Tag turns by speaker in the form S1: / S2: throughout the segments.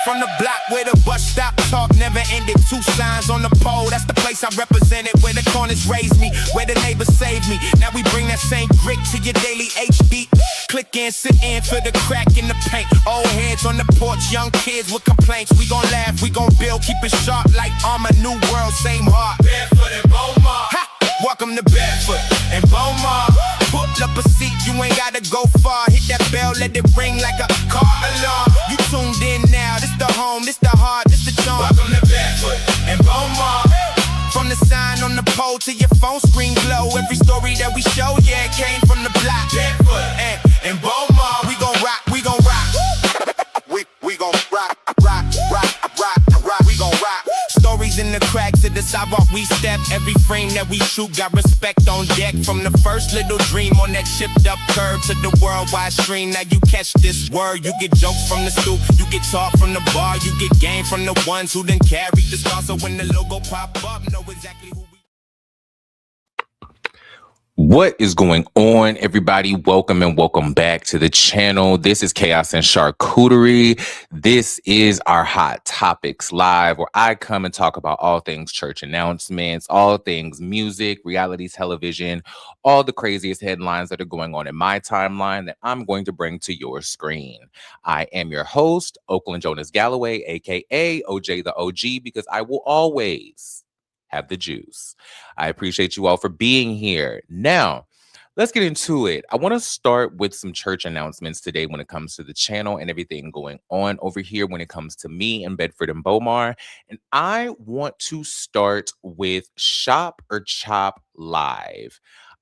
S1: from the block where the bus stop talk never ended. 2 signs on the pole, that's the place I represented. Where the corners raised me, where the neighbors saved me. Now we bring that same grit to your daily HD. Click in, sit in for the crack in the paint. Old heads on the porch, young kids with complaints. We gon' laugh, we gon' build, keep it sharp like armor. New world, same heart. Bedford and Bomar. Ha! Welcome to Bedford and Bomar. Pull up a seat, you ain't gotta go far. Hit that bell, let it ring like a car alarm. You tuned in now, this the home, this the heart, this the charm. Welcome to Bedford and Bomar. From the sign on the pole to your phone screen glow. Every story that we show, yeah, it came from the block. Bedford and Bomar. We gon' rock, we gon' rock. We gon' rock, rock, rock, rock, rock. We gon' rock. Stories in the cracks of the sidewalk we step. Every frame that we shoot got respect on deck. From the first little dream on that chipped up curb to the worldwide stream. Now you catch this word. You get jokes from the stoop, you get taught from the bar, you get game from the ones who done carry the star. So when the logo pop up, know exactly who we.
S2: What is going on, everybody? Welcome and welcome back to the channel. This is Chaos and Charcuterie. This is our Hot Topics Live, where I come and talk about all things church announcements, all things music, reality television, all the craziest headlines that are going on in my timeline that I'm going to bring to your screen. I am your host, Oakland Jonas Galloway, aka OJtheOG, because I will always have the juice. I appreciate you all for being here. Now, let's get into it. I want to start with some church announcements today when it comes to the channel and everything going on over here when it comes to me and Bedford and Bomar. And I want to start with Shop or Chop Live.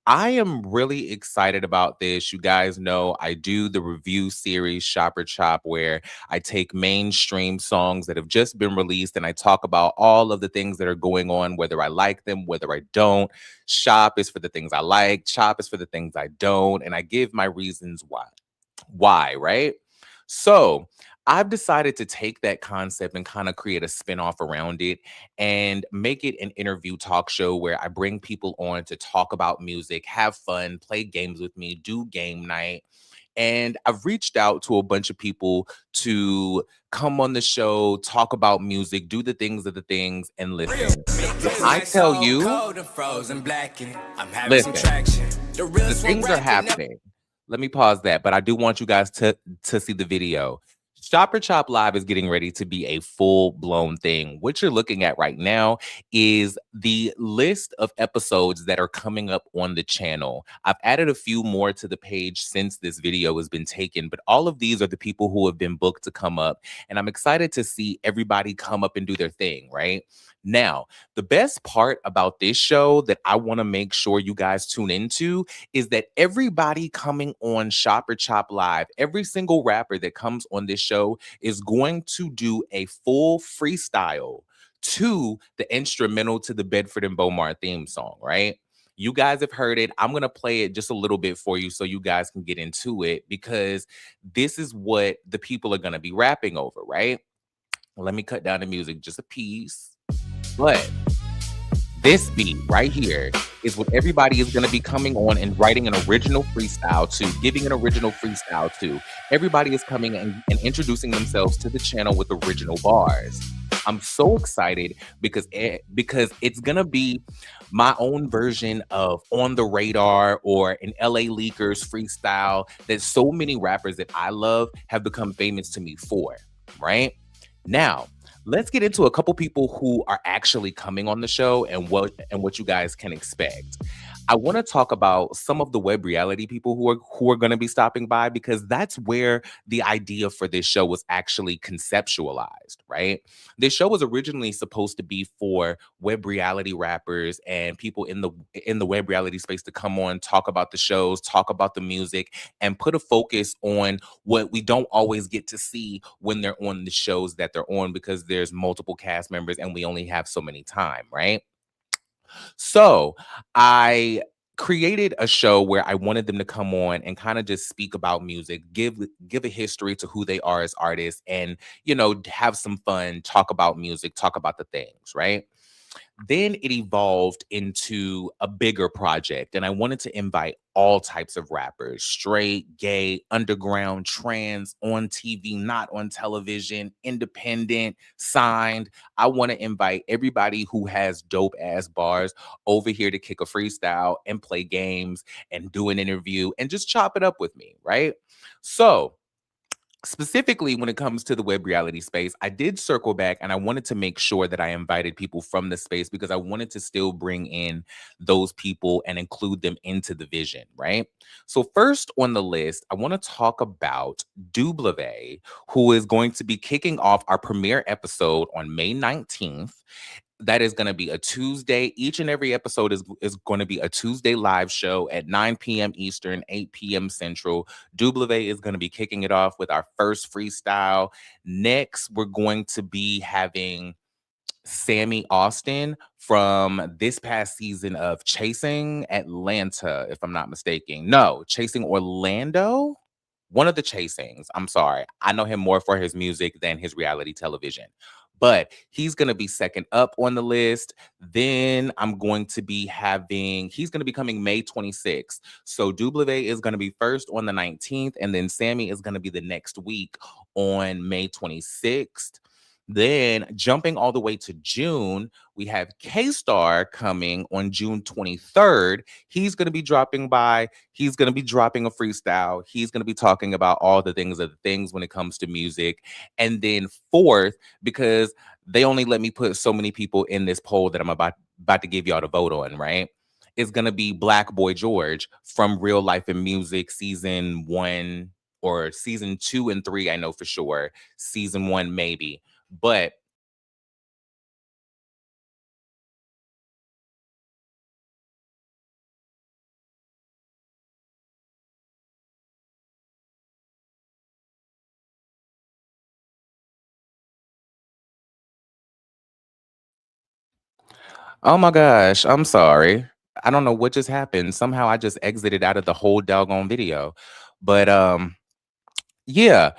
S2: I am really excited about this. You guys know I do the review series Shop or Chop, where I take mainstream songs that have just been released and I talk about all of the things that are going on, whether I like them, whether I don't. Shop is for the things I like, chop is for the things I don't, and I give my reasons why. Why, right? So I've decided to take that concept and kind of create a spinoff around it and make it an interview talk show where I bring people on to talk about music, have fun, play games with me, do game night. And I've reached out to a bunch of people to come on the show, talk about music, do the things of the things, and listen. I tell you, listen, the things are happening. Let me pause that, but I do want you guys to see the video. Shop or Chop Live is getting ready to be a full-blown thing. What you're looking at right now is the list of episodes that are coming up on the channel. I've added a few more to the page since this video has been taken, but all of these are the people who have been booked to come up, and I'm excited to see everybody come up and do their thing, right? Now, the best part about this show that I want to make sure you guys tune into is that everybody coming on Shop or Chop Live, every single rapper that comes on this show is going to do a full freestyle to the instrumental to the Bedford and Bomar theme song, right? You guys have heard it. I'm going to play it just a little bit for you so you guys can get into it, because this is what the people are going to be rapping over, right? Let me cut down the music just a piece. But this beat right here is what everybody is going to be coming on and writing an original freestyle to, giving an original freestyle to. Everybody is coming and introducing themselves to the channel with original bars. I'm so excited because it's going to be my own version of On the Radar or an LA Leakers freestyle that so many rappers that I love have become famous to me for, right? Now, let's get into a couple people who are actually coming on the show and what you guys can expect. I want to talk about some of the web reality people who are going to be stopping by, because that's where the idea for this show was actually conceptualized, right? This show was originally supposed to be for web reality rappers and people in the web reality space to come on, talk about the shows, talk about the music, and put a focus on what we don't always get to see when they're on the shows that they're on, because there's multiple cast members and we only have so many time, right? So I created a show where I wanted them to come on and kind of just speak about music, give a history to who they are as artists, and, you know, have some fun, talk about music, talk about the things, right? Then it evolved into a bigger project, and I wanted to invite all types of rappers: straight, gay, underground, trans, on TV, not on television, independent, signed. I want to invite everybody who has dope ass bars over here to kick a freestyle and play games and do an interview and just chop it up with me, right? So, specifically when it comes to the web reality space, I did circle back and I wanted to make sure that I invited people from the space because I wanted to still bring in those people and include them into the vision, right? So, first on the list, I want to talk about Dublevé, who is going to be kicking off our premiere episode on May 19th. That is going to be a Tuesday. Each and every episode is going to be a Tuesday live show at 9 p.m. Eastern, 8 p.m. Central. Dublevé is going to be kicking it off with our first freestyle. Next, we're going to be having Sammy Austin from this past season of Chasing Atlanta, if I'm not mistaken. No, Chasing Orlando. One of the Chasings. I'm sorry. I know him more for his music than his reality television. But he's going to be second up on the list. Then I'm going to be having, he's going to be coming May 26th. So Dublevé is going to be first on the 19th. And then Sammy is going to be the next week on May 26th. Then jumping all the way to June, we have K-Star coming on June 23rd. He's going to be dropping by. He's going to be dropping a freestyle. He's going to be talking about all the things of the things when it comes to music. And then fourth, because they only let me put so many people in this poll that I'm about to give y'all to vote on, right? It's going to be Black Boy George from Real Life and Music season 1 or season 2 and 3, I know for sure. Season 1 maybe. But oh my gosh, I'm sorry. I don't know what just happened. Somehow I just exited out of the whole doggone video. But yeah,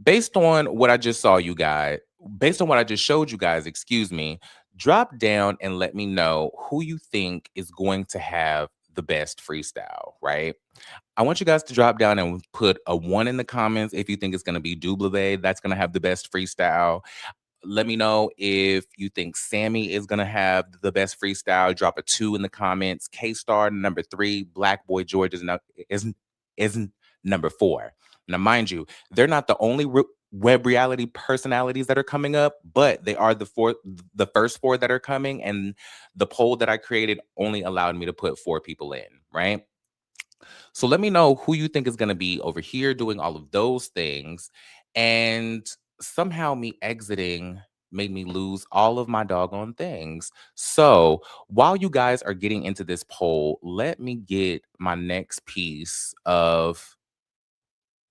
S2: based on what I just saw you guys, based on what I just showed you guys, excuse me, drop down and let me know who you think is going to have the best freestyle, right? I want you guys to drop down and put a 1 in the comments if you think it's going to be Dublevé. That's going to have the best freestyle. Let me know if you think Sammy is gonna have the best freestyle. Drop a 2 in the comments. K-Star number 3. Black Boy George is number 4. Now, mind you, they're not the only web reality personalities that are coming up, but they are the first 4 that are coming. And the poll that I created only allowed me to put 4 people in, right? So let me know who you think is going to be over here doing all of those things. And somehow me exiting made me lose all of my doggone things. So while you guys are getting into this poll, let me get my next piece of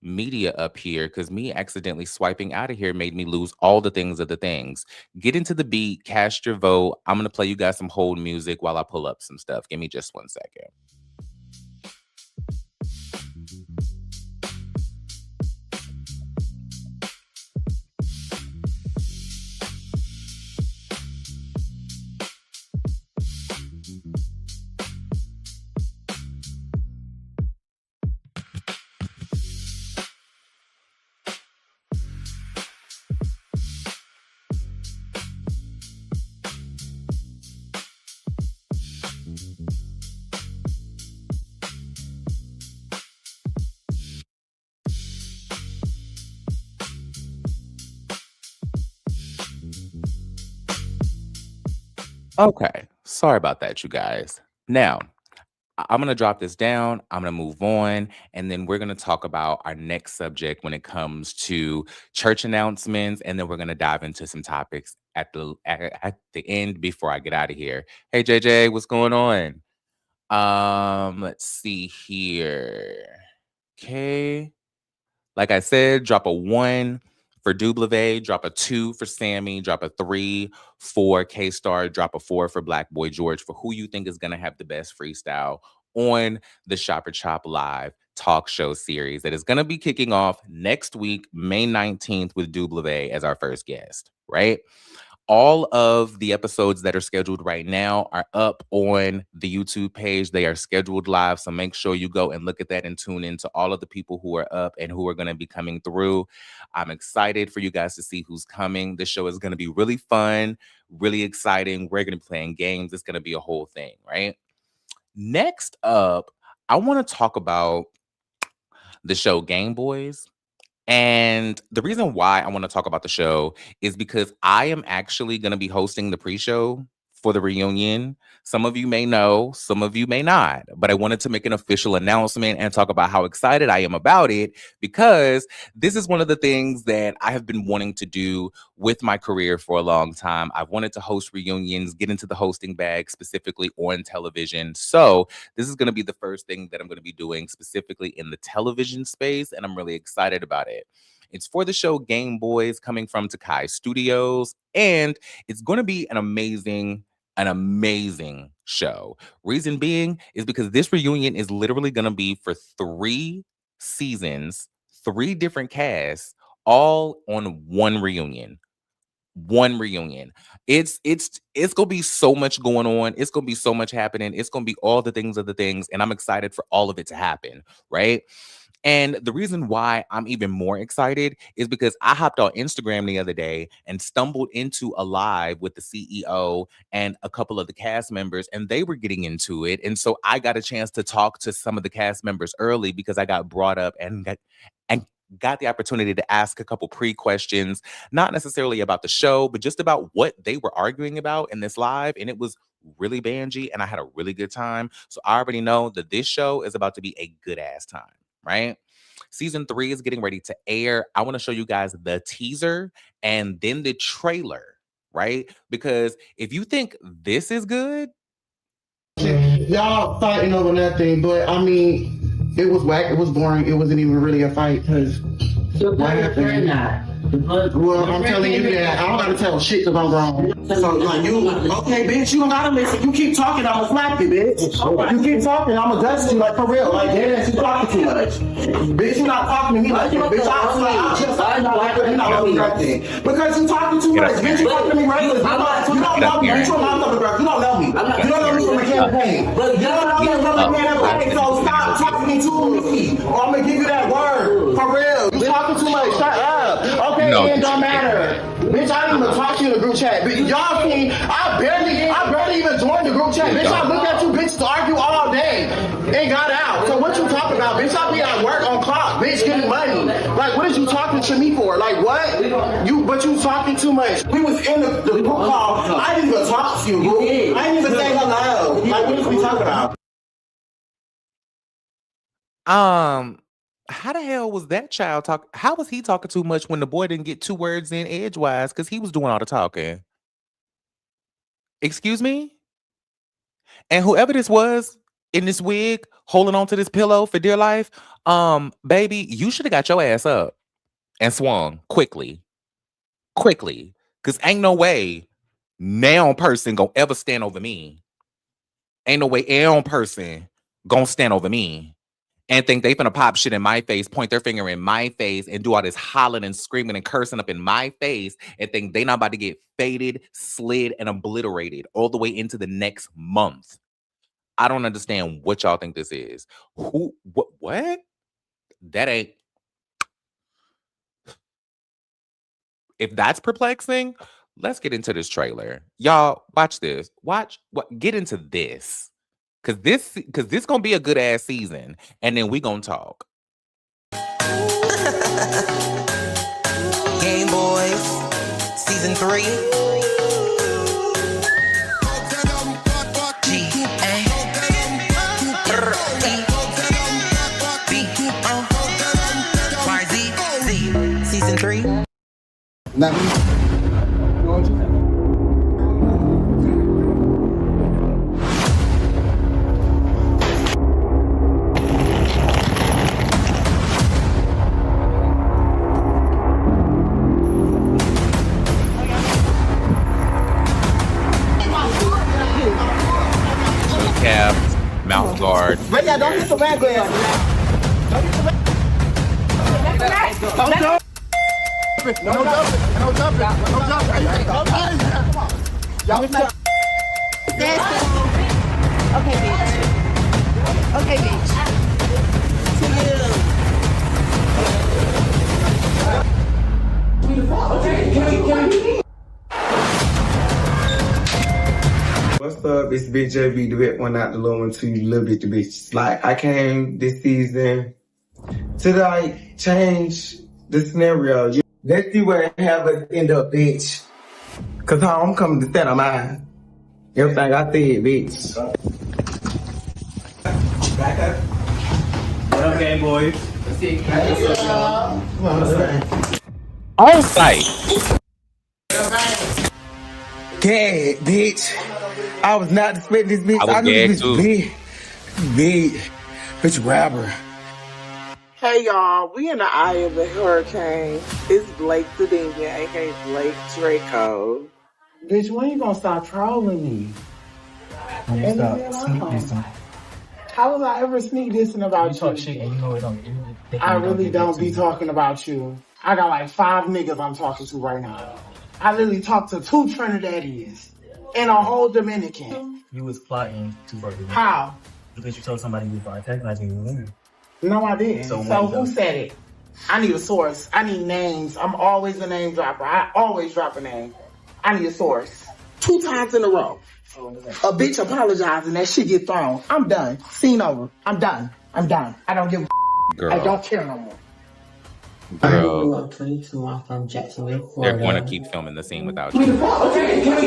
S2: media up here because me accidentally swiping out of here made me lose all the things of the things. Get into the beat, cast your vote. I'm going to play you guys some hold music while I pull up some stuff. Give me just 1 second. Okay, sorry about that, you guys. Now, I'm going to drop this down. I'm going to move on. And then we're going to talk about our next subject when it comes to church announcements. And then we're going to dive into some topics at the end before I get out of here. Hey, JJ, what's going on? Let's see here. Okay. Like I said, drop a 1 for Dublevé, drop a 2 for Sammy, drop a 3 for K-Star, drop a 4 for Black Boy George for who you think is going to have the best freestyle on the Shopper Chop Live talk show series that is going to be kicking off next week, May 19th, with Dublevé as our first guest, right? All of the episodes that are scheduled right now are up on the YouTube page. They are scheduled live. So make sure you go and look at that and tune in to all of the people who are up and who are going to be coming through. I'm excited for you guys to see who's coming. This show is going to be really fun, really exciting. We're going to be playing games. It's going to be a whole thing, right? Next up, I want to talk about the show GameBoyzz. And the reason why I want to talk about the show is because I am actually going to be hosting the pre-show for the reunion. Some of you may know, some of you may not, but I wanted to make an official announcement and talk about how excited I am about it, because this is one of the things that I have been wanting to do with my career for a long time. I've wanted to host reunions, get into the hosting bag, specifically on television. So this is going to be the first thing that I'm going to be doing specifically in the television space, and I'm really excited about it. It's for the show GameBoyzz, coming from Takei Studios, and it's going to be an amazing show. Reason being is because this reunion is literally going to be for 3 seasons, 3 different casts, all on one reunion. It's gonna be so much going on. It's gonna be so much happening. It's gonna be all the things of the things, and I'm excited for all of it to happen, right? And the reason why I'm even more excited is because I hopped on Instagram the other day and stumbled into a live with the CEO and a couple of the cast members, and they were getting into it. And so I got a chance to talk to some of the cast members early because I got brought up and got the opportunity to ask a couple pre-questions, not necessarily about the show, but just about what they were arguing about in this live. And it was really bangy, and I had a really good time. So I already know that this show is about to be a good ass time, right? Season 3 is getting ready to air. I want to show you guys the teaser and then the trailer, right? Because if you think this is good,
S3: y'all fighting over nothing, but I mean, it was whack, it was boring, it wasn't even really a fight, because what happened? Well, I'm telling you that I don't gotta tell shit because I'm grown. So, like, you, okay, bitch, you don't gotta listen. You keep talking, I'm gonna slap you, bitch. You keep talking, I'm gonna dust you, like, for real. Like, yes, you talking too much. Bitch, you not talking to me like that. Bitch, I'm not like that. Nothing. Because you talking too much. Bitch, you talking to me regularly. You don't know me. Bitch, you're not talking about. You don't know me. You don't know me from a campaign. But you don't know me from a campaign, so stop talking to me. Or I'm gonna give you that word. For real. You talking too much. Shut up. Okay, no, it don't matter. Bitch, I didn't even talk to you in the group chat. Bitch, y'all seen, I barely even joined the group chat. Bitch, I looked at you bitches argue all day and got out. So what you talking about? Bitch, I be at work on clock, bitch, getting money. Like, what is you talking to me for? Like, what? But you talking too much. We was in the group call. I didn't even talk to you, bro. I didn't even say hello. Like, what is we talking about?
S2: how the hell was that child talk? How was he talking too much when the boy didn't get 2 words in edgewise because he was doing all the talking? Excuse me? And whoever this was in this wig holding on to this pillow for dear life, baby, you should have got your ass up and swung quickly. Because ain't no way now person gonna ever stand over me. Ain't no way now person gonna stand over me and think they finna pop shit in my face, point their finger in my face, and do all this hollering and screaming and cursing up in my face, and think they not about to get faded, slid, and obliterated all the way into the next month. I don't understand what y'all think this is. What? That ain't. If that's perplexing, let's get into this trailer. Y'all, watch this. Get into this. Cause this gonna be a good ass season, and then we gonna talk.
S4: GameBoyzz, season 3. GameBoyzz, season 3.
S3: Not me.
S2: Mouth guard.
S3: But yeah, don't get the background. No jumping. No jumping. No jumping. Y'all
S5: Okay, bitch. Okay, bitch.
S6: What's up? It's Big JB, the big one, not the little one, too. Little bit the bitch. Like, I came this season to like change the scenario. Let's see where it have us end up, bitch. Cause how I'm coming to stand on mine. Everything I said, bitch. Back up.
S7: What up, GameBoyzz?
S2: On site.
S6: Gag, bitch. I was not expecting this bitch.
S2: I was
S6: knew
S2: gagged
S6: this
S2: too.
S6: big, bitch grabber.
S8: Hey y'all, we in the eye of the hurricane. It's Blake Sedinga, aka Blake Draco. Bitch, when you gonna stop trolling me? How was I ever sneak dissing about you?
S7: Talk shit and you know it don't.
S8: I really don't be talking about you. I got like 5 niggas I'm talking to right now. I literally talked to 2 Trinidadians and a whole Dominican.
S7: You was plotting to murder me.
S8: How?
S7: Because you told somebody you was antagonizing you.
S8: No, I didn't.
S7: So
S8: Who said it? I need a source. I need names. I'm always a name dropper. I always drop a name. I need a source. 2 times in a row. A bitch apologizing, that shit get thrown. I'm done. Scene over. I'm done. I don't give a
S2: Girl.
S8: I don't care no more.
S2: Girl.
S9: 22. I'm from Jacksonville,
S2: They're
S9: Florida.
S2: going to keep filming the scene without you.
S8: Okay, can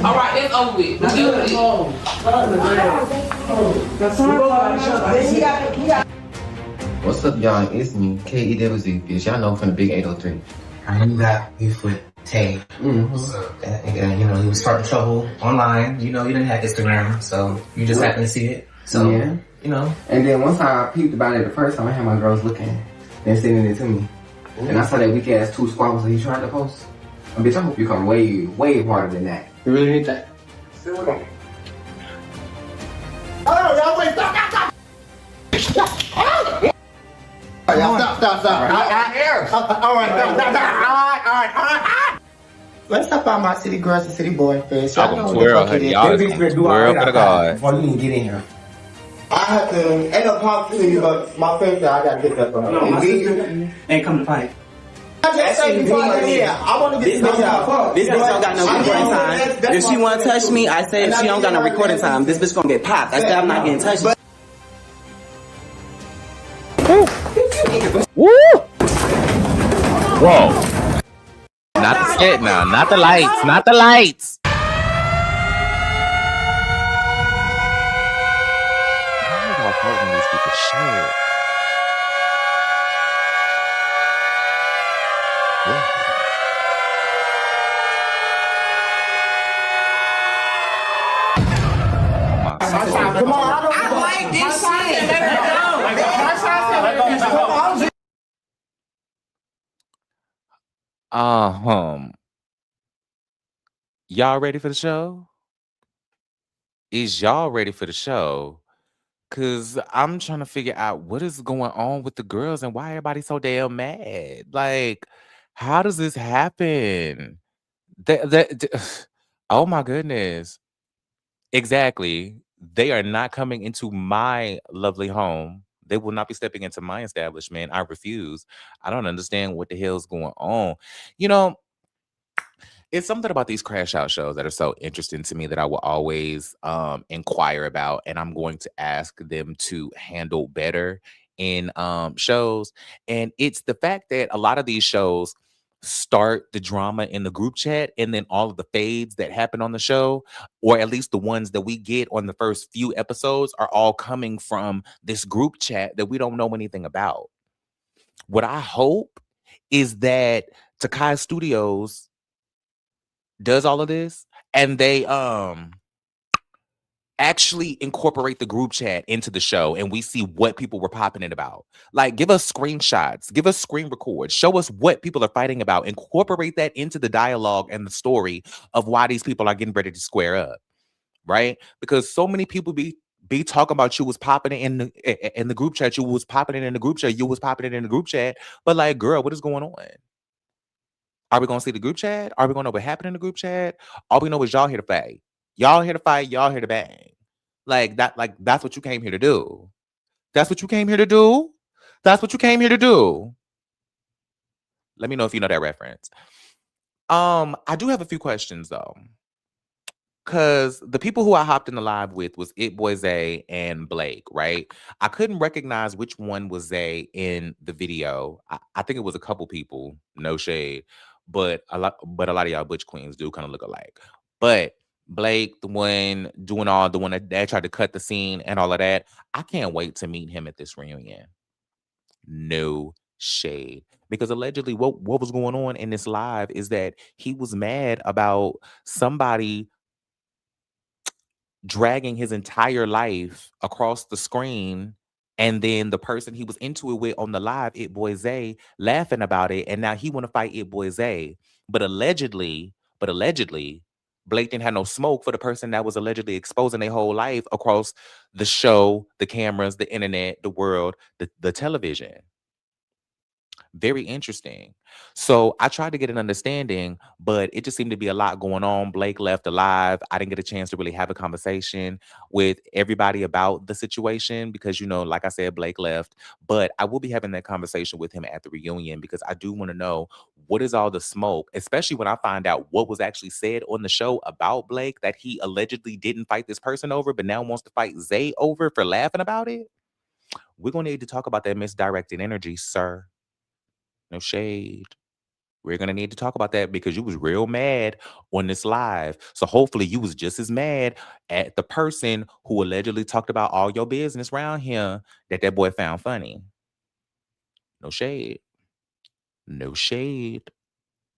S10: All right, that's over with. That's over with.
S9: What's up, y'all? It's me, KEWZ, bitch. Y'all know from the big 803. I knew that beef with Tay. So that nigga, you know, he was starting trouble online. You know, you didn't have Instagram, so you just happened to see it. So,
S6: Yeah.
S9: you know.
S6: And then once I peeped about it the first time, I had my girls looking, then sending it to me. And I saw that weak ass 2 squabbles that he tried to post. And bitch, I hope you come way, way harder than that.
S9: You really need that?
S6: Still with him.
S3: Oh, y'all wait, stop. Stop. All right, stop.
S6: Let's talk about my city girls and city boy face.
S2: Y'all gonna twirl, honey. Y'all is gonna twirl for the God.
S6: Before you even get in here. I have to end up talking to you, but my friend said I gotta get that from her.
S7: No, my sister ain't come to fight.
S6: I just say before I get in here, I want to get this out.
S11: This bitch don't got no recording time. If she wanna touch me, I said she don't got no recording time. This bitch gonna get popped. I said I'm not getting touched.
S2: Woo! Whoa. Not the set now. Not the lights. Not the lights. Why are y'all holding these people's shit?
S8: Come on, I like this shit.
S2: Y'all ready for the show? Is y'all ready for the show? Cause I'm trying to figure out what is going on with the girls and why everybody's so damn mad. Like, how does this happen? Oh my goodness. Exactly. They are not coming into my lovely home. They will not be stepping into my establishment. I refuse. I don't understand what the hell's going on. You know, it's something about these crash out shows that are so interesting to me that I will always inquire about, and I'm going to ask them to handle better in shows. And it's the fact that a lot of these shows start the drama in the group chat, and then all of the fades that happen on the show, or at least the ones that we get on the first few episodes, are all coming from this group chat that we don't know anything about. What I hope is that Takei Studios does all of this and they actually incorporate the group chat into the show, and we see what people were popping it about. Like, give us screenshots, give us screen records, show us what people are fighting about, incorporate that into the dialogue and the story of why these people are getting ready to square up. right? Because so many people be talking about you was popping it in the group chat. You was popping it in the group chat. You was popping it in the group chat. But like, girl, what is going on? Are we gonna see the group chat? Are we gonna know what happened in the group chat? All we know is y'all here to fight. Y'all here to fight. Y'all here to bang. Like that. Like that's what you came here to do. That's what you came here to do. That's what you came here to do. Let me know if you know that reference. I do have a few questions though. Cause the people who I hopped in the live with was OJtheOG and Blake, right? I couldn't recognize which one was Zay in the video. I think it was a couple people, no shade, but a lot of y'all butch queens do kind of look alike. But Blake, the one that tried to cut the scene and all of that, I can't wait to meet him at this reunion. No shade. Because allegedly what was going on in this live is that he was mad about somebody dragging his entire life across the screen, and then the person he was into it with on the live, OJtheOG, laughing about it, and now he want to fight OJtheOG. But allegedly, Blake didn't have no smoke for the person that was allegedly exposing their whole life across the show, the cameras, the internet, the world, the television. Very interesting. So I tried to get an understanding, but it just seemed to be a lot going on. Blake left alive. I didn't get a chance to really have a conversation with everybody about the situation because, like I said, Blake left. But I will be having that conversation with him at the reunion because I do want to know what is all the smoke, especially when I find out what was actually said on the show about Blake that he allegedly didn't fight this person over, but now wants to fight Zay over for laughing about it. We're going to need to talk about that misdirected energy, sir. No shade. We're going to need to talk about that because you was real mad on this live. So hopefully you was just as mad at the person who allegedly talked about all your business around here that boy found funny. No shade. No shade.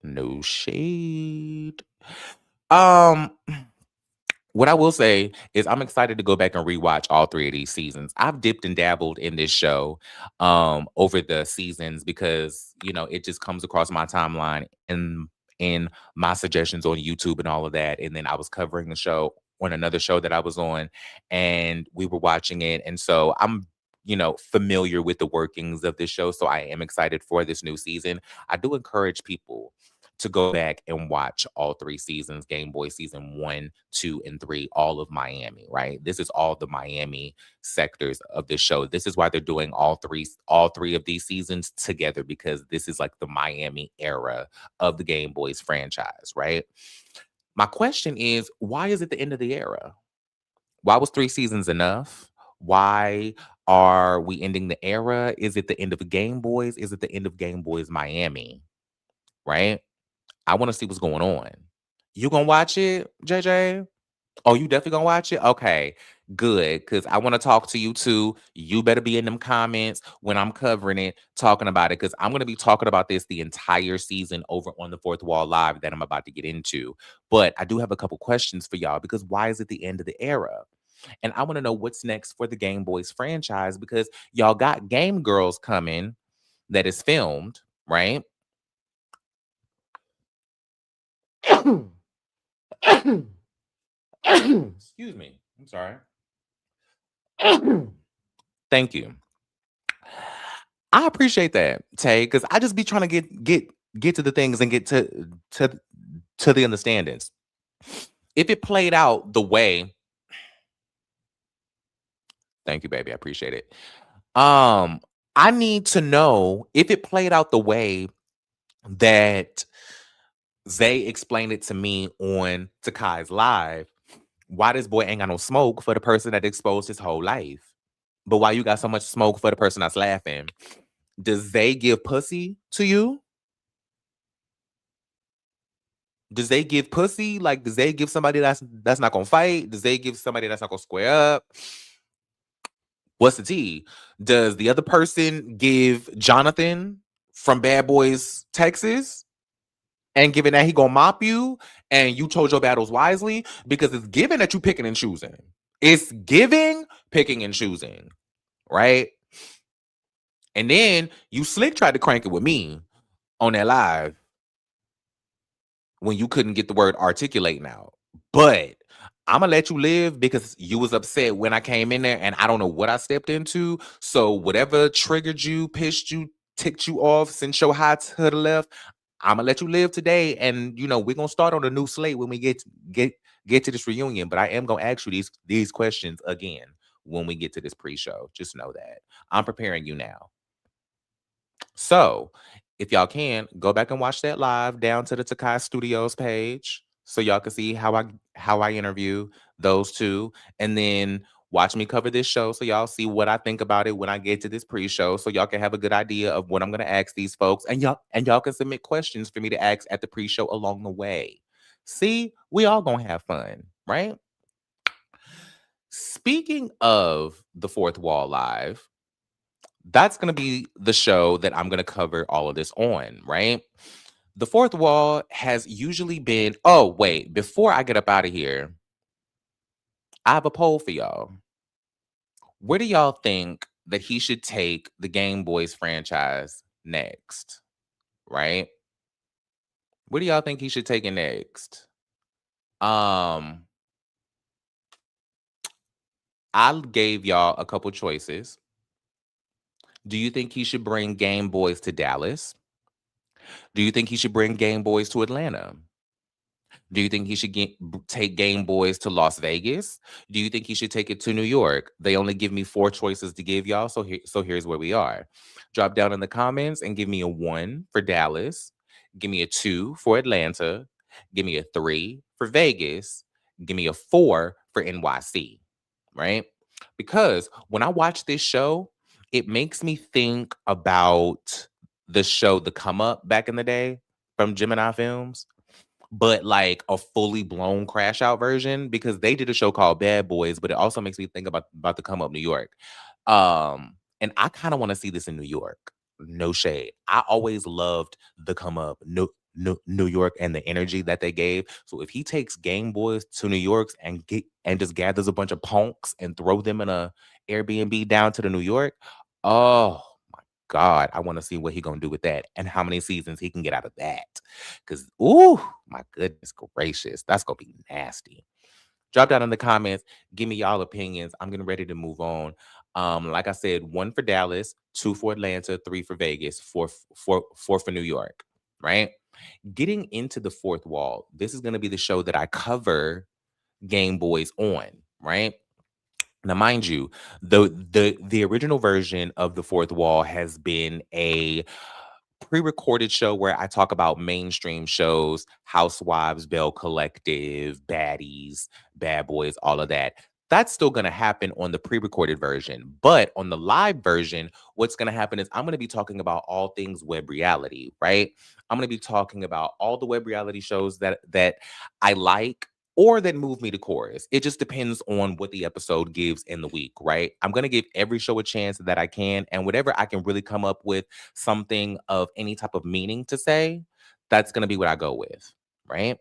S2: No shade. What I will say is I'm excited to go back and rewatch all 3 of these seasons. I've dipped and dabbled in this show over the seasons because, it just comes across my timeline in my suggestions on YouTube and all of that. And then I was covering the show on another show that I was on and we were watching it. And so I'm, familiar with the workings of this show. So I am excited for this new season. I do encourage people to go back and watch all 3 seasons, GameBoyzz season 1, 2, and 3, all of Miami, right? This is all the Miami sectors of the show. This is why they're doing all three of these seasons together, because this is like the Miami era of the GameBoyzz franchise, right? My question is, why is it the end of the era? Why was 3 seasons enough? Why are we ending the era? Is it the end of GameBoyzz? Is it the end of GameBoyzz Miami? Right? I want to see what's going on. You gonna watch it, JJ? Oh, you definitely gonna watch it? Okay, good. Because I want to talk to you too. You better be in them comments when I'm covering it, talking about it. Because I'm gonna be talking about this the entire season over on the Fourth Wall Live that I'm about to get into. But I do have a couple questions for y'all because why is it the end of the era? And I want to know what's next for the GameBoyzz franchise because y'all got Game Girls coming that is filmed, right? Excuse me. I'm sorry. Thank you. I appreciate that, Tay, because I just be trying to get to the things and get to the understandings. If it played out the way, thank you, baby. I appreciate it. I need to know if it played out the way that Zay explained it to me on Takei's live. Why this boy ain't got no smoke for the person that exposed his whole life? But why you got so much smoke for the person that's laughing? Does Zay give pussy to you? Does Zay give pussy? Like, does Zay give somebody that's not gonna fight? Does Zay give somebody that's not gonna square up? What's the tea? Does the other person give Jonathan from Bad Boys Texas? And given that he gonna mop you and you chose your battles wisely, because it's given that you picking and choosing. It's giving picking and choosing, right? And then you slick tried to crank it with me on that live when you couldn't get the word articulating out. But I'm gonna let you live because you was upset when I came in there and I don't know what I stepped into. So whatever triggered you, pissed you, ticked you off, sent your high to the left, I'm gonna let you live today. And we're gonna start on a new slate when we get to this reunion. But I am gonna ask you these questions again when we get to this pre-show. Just know that. I'm preparing you now. So if y'all can, go back and watch that live down to the Takei Studios page so y'all can see how I interview those two. And then watch me cover this show so y'all see what I think about it when I get to this pre-show, so y'all can have a good idea of what I'm gonna ask these folks. And y'all can submit questions for me to ask at the pre-show along the way. See, we all gonna have fun, right? Speaking of the Fourth Wall Live, that's going to be the show that I'm going to cover all of this on, right? The Fourth Wall has usually been... Oh, wait. Before I get up out of here, I have a poll for y'all. Where do y'all think that he should take the GameBoyzz franchise next, right? Where do y'all think he should take it next? I gave y'all a couple choices. Do you think he should bring GameBoyzz to Dallas? Do you think he should bring GameBoyzz to Atlanta? Do you think he should take GameBoyzz to Las Vegas? Do you think he should take it to New York? They only give me 4 choices to give y'all, so here's where we are. Drop down in the comments and give me a 1 for Dallas. Give me a 2 for Atlanta. Give me a 3 for Vegas. Give me a 4 for NYC, right? Because when I watch this show, it makes me think about the show The Come Up back in the day from Gemini Films, but like a fully blown crash out version, because they did a show called Bad Boys, but it also makes me think about The Come Up New York. And I kind of want to see this in New York. No shade. I always loved The Come Up New York and the energy that they gave. So if he takes GameBoyzz to New York and just gathers a bunch of punks and throw them in a Airbnb down to the New York, oh my God, I want to see what he gonna do with that and how many seasons he can get out of that. Because, ooh, my goodness gracious, that's gonna be nasty. Drop down in the comments, give me y'all opinions. I'm getting ready to move on. Like I said, 1 for Dallas, 2 for Atlanta, 3 for Vegas, 4 for New York, right? Getting into the Fourth Wall, this is gonna be the show that I cover GameBoyzz on, right? Now, mind you, the original version of the Fourth Wall has been a pre-recorded show where I talk about mainstream shows, Housewives, Bell Collective, Baddies, Bad Boys, all of that. That's still going to happen on the pre-recorded version. But on the live version, what's going to happen is I'm going to be talking about all things web reality, right? I'm going to be talking about all the web reality shows that I like, or that move me to chorus. It just depends on what the episode gives in the week, right? I'm going to give every show a chance that I can, and whatever I can really come up with something of any type of meaning to say, that's going to be what I go with, right?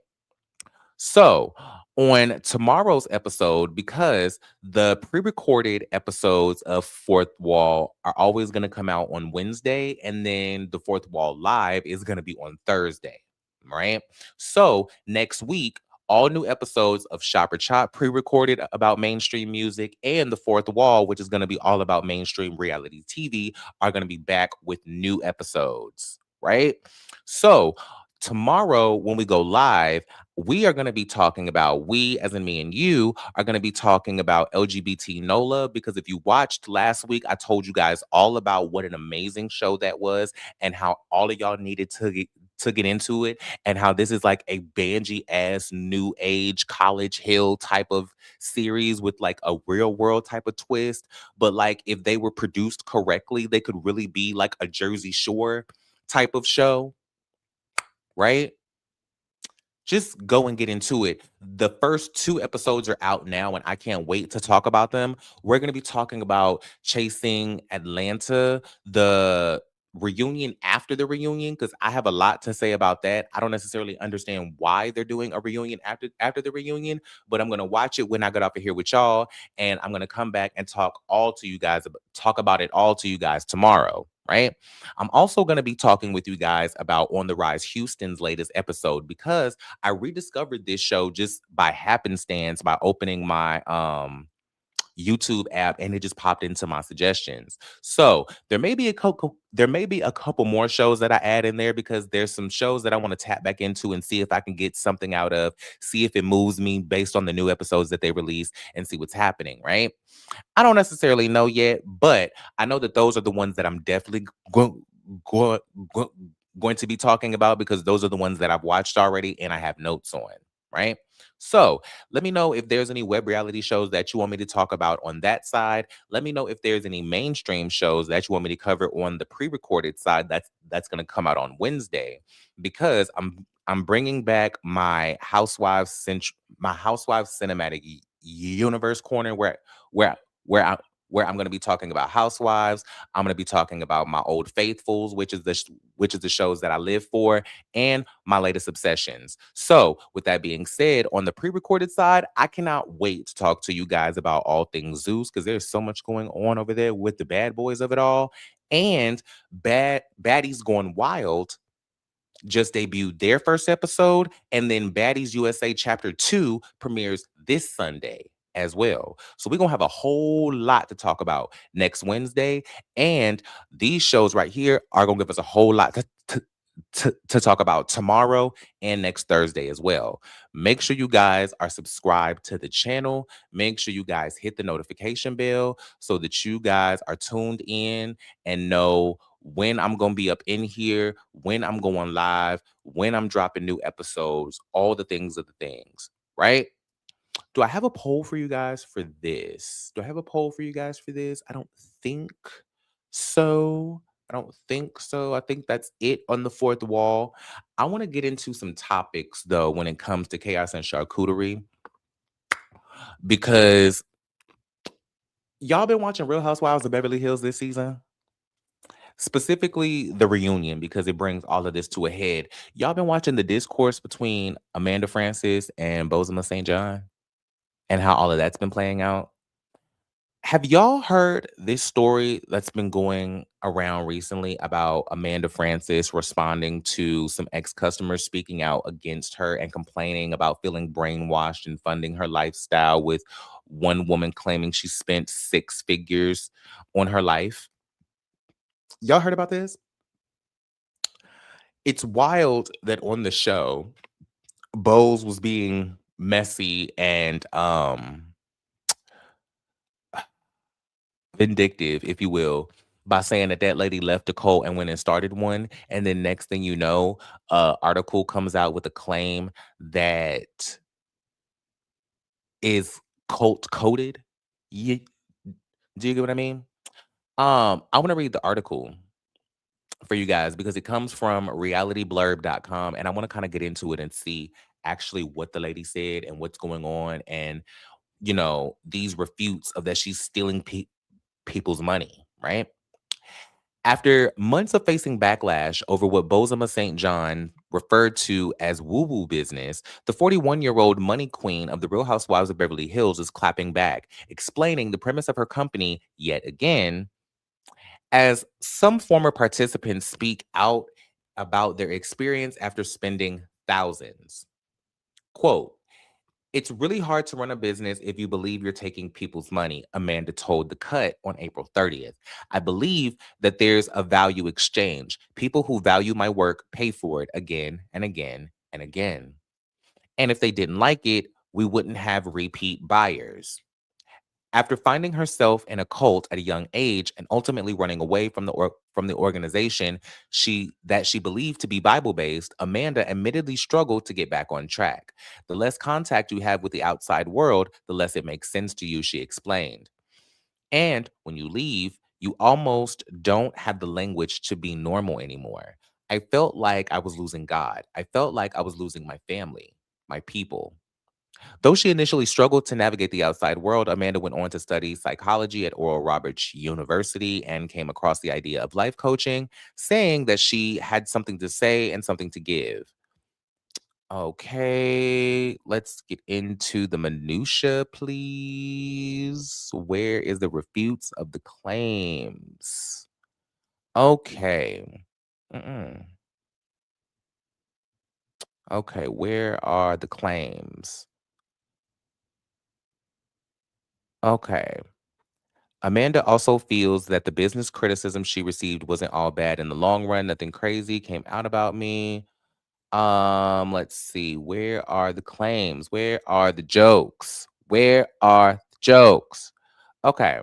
S2: So on tomorrow's episode, because the pre-recorded episodes of Fourth Wall are always going to come out on Wednesday, and then the Fourth Wall Live is going to be on Thursday, right? So next week, all new episodes of Shop or Chop, pre-recorded about mainstream music, and The Fourth Wall, which is going to be all about mainstream reality TV, are going to be back with new episodes, right? So tomorrow, when we go live, we are going to be talking about, we, as in me and you, are going to be talking about LGBT NOLA, because if you watched last week, I told you guys all about what an amazing show that was and how all of y'all needed to get into it, and how this is like a Banji ass new age College Hill type of series with like a real world type of twist. But like if they were produced correctly, they could really be like a Jersey Shore type of show, right? Just go and get into it. The first 2 episodes are out now, and I can't wait to talk about them. We're going to be talking about Chasing Atlanta, the reunion after the reunion, because I have a lot to say about that. I don't necessarily understand why they're doing a reunion after the reunion, but I'm gonna watch it when I get off of here with y'all, and I'm gonna come back and talk about it all to you guys tomorrow. Right. I'm also going to be talking with you guys about On the Rise Houston's latest episode, because I rediscovered this show just by happenstance by opening my YouTube app, and it just popped into my suggestions. So there may be a couple more shows that I add in there, because there's some shows that I want to tap back into and see if I can get something out of, see if it moves me based on the new episodes that they release, and see what's happening, right? I don't necessarily know yet, but I know that those are the ones that I'm definitely going to be talking about, because those are the ones that I've watched already and I have notes on, right? So let me know if there's any web reality shows that you want me to talk about on that side. Let me know if there's any mainstream shows that you want me to cover on the pre-recorded side that's going to come out on Wednesday, because I'm bringing back my Housewives cinematic universe corner, where where I where I'm going to be talking about Housewives. I'm going to be talking about my old faithfuls, which is the shows that I live for, and my latest obsessions. So, with that being said, on the pre-recorded side, I cannot wait to talk to you guys about all things Zeus, because there's so much going on over there with the bad boys of it all, and Baddies Gone Wild just debuted their first episode, and then Baddies USA Chapter 2 premieres this Sunday as well. So we're going to have a whole lot to talk about next Wednesday, and these shows right here are going to give us a whole lot to talk about tomorrow and next Thursday as well. Make sure you guys are subscribed to the channel. Make sure you guys hit the notification bell so that you guys are tuned in and know when I'm going to be up in here, when I'm going live, when I'm dropping new episodes, all the things of the things, right? Do I have a poll for you guys for this? I don't think so. I think that's it on the fourth wall. I want to get into some topics, though, when it comes to chaos and charcuterie, because y'all been watching Real Housewives of Beverly Hills this season. Specifically the reunion, because it brings all of this to a head. Y'all been watching the discourse between Amanda Francis and Bozoma St. John and how all of that's been playing out. Have y'all heard this story that's been going around recently about Amanda Francis responding to some ex-customers speaking out against her and complaining about feeling brainwashed and funding her lifestyle, with one woman claiming she spent 6 figures on her life? Y'all heard about this? It's wild that on the show, Bose was being messy and vindictive, if you will, by saying that lady left a cult and went and started one. And then next thing you know, article comes out with a claim that is cult coded. Do you get what I mean? I want to read the article for you guys, because it comes from realityblurb.com, and I want to kind of get into it and see actually what the lady said and what's going on, and these refutes of that she's stealing people's money, right? After months of facing backlash over what Bozoma St. John referred to as woo-woo business, the 41-year-old money queen of the Real Housewives of Beverly Hills is clapping back, explaining the premise of her company yet again, as some former participants speak out about their experience after spending thousands. Quote, "It's really hard to run a business if you believe you're taking people's money," Amanda told The Cut on April 30th. "I believe that there's a value exchange. People who value my work pay for it again and again and again. And if they didn't like it, we wouldn't have repeat buyers." After finding herself in a cult at a young age and ultimately running away from the organization she believed to be Bible-based, Amanda admittedly struggled to get back on track. "The less contact you have with the outside world, the less it makes sense to you," she explained. "And when you leave, you almost don't have the language to be normal anymore. I felt like I was losing God. I felt like I was losing my family, my people." Though she initially struggled to navigate the outside world, Amanda went on to study psychology at Oral Roberts University and came across the idea of life coaching, saying that she had something to say and something to give. Okay, let's get into the minutia, please. Where is the refutes of the claims? Okay. Mm-mm. Okay, where are the claims? Okay. Amanda also feels that the business criticism she received wasn't all bad in the long run. Nothing crazy came out about me. Let's see. Where are the claims? Where are the jokes? Where are the jokes? Okay,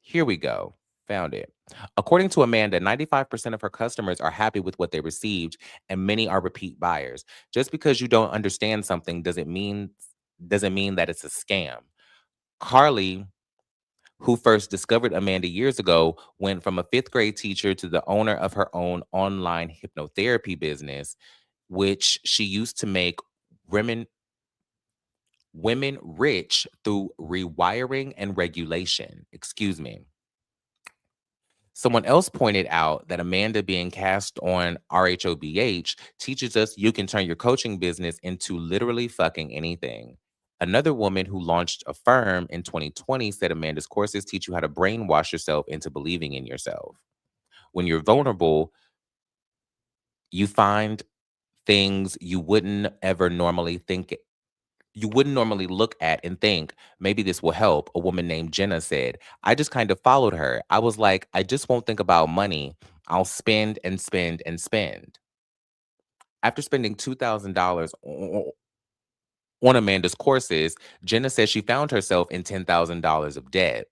S2: here we go. Found it. According to Amanda, 95% of her customers are happy with what they received, and many are repeat buyers. Just because you don't understand something doesn't mean that it's a scam. Carly, who first discovered Amanda years ago, went from a fifth grade teacher to the owner of her own online hypnotherapy business, which she used to make women rich through rewiring and regulation. Excuse me. Someone else pointed out that Amanda being cast on RHOBH teaches us you can turn your coaching business into literally fucking anything. Another woman who launched a firm in 2020 said Amanda's courses teach you how to brainwash yourself into believing in yourself. When you're vulnerable, you find things you wouldn't normally look at and think, maybe this will help. A woman named Jenna said, I just kind of followed her. I was like, I just won't think about money. I'll spend and spend and spend. After spending $2,000 on Amanda's courses, Jenna says she found herself in $10,000 of debt.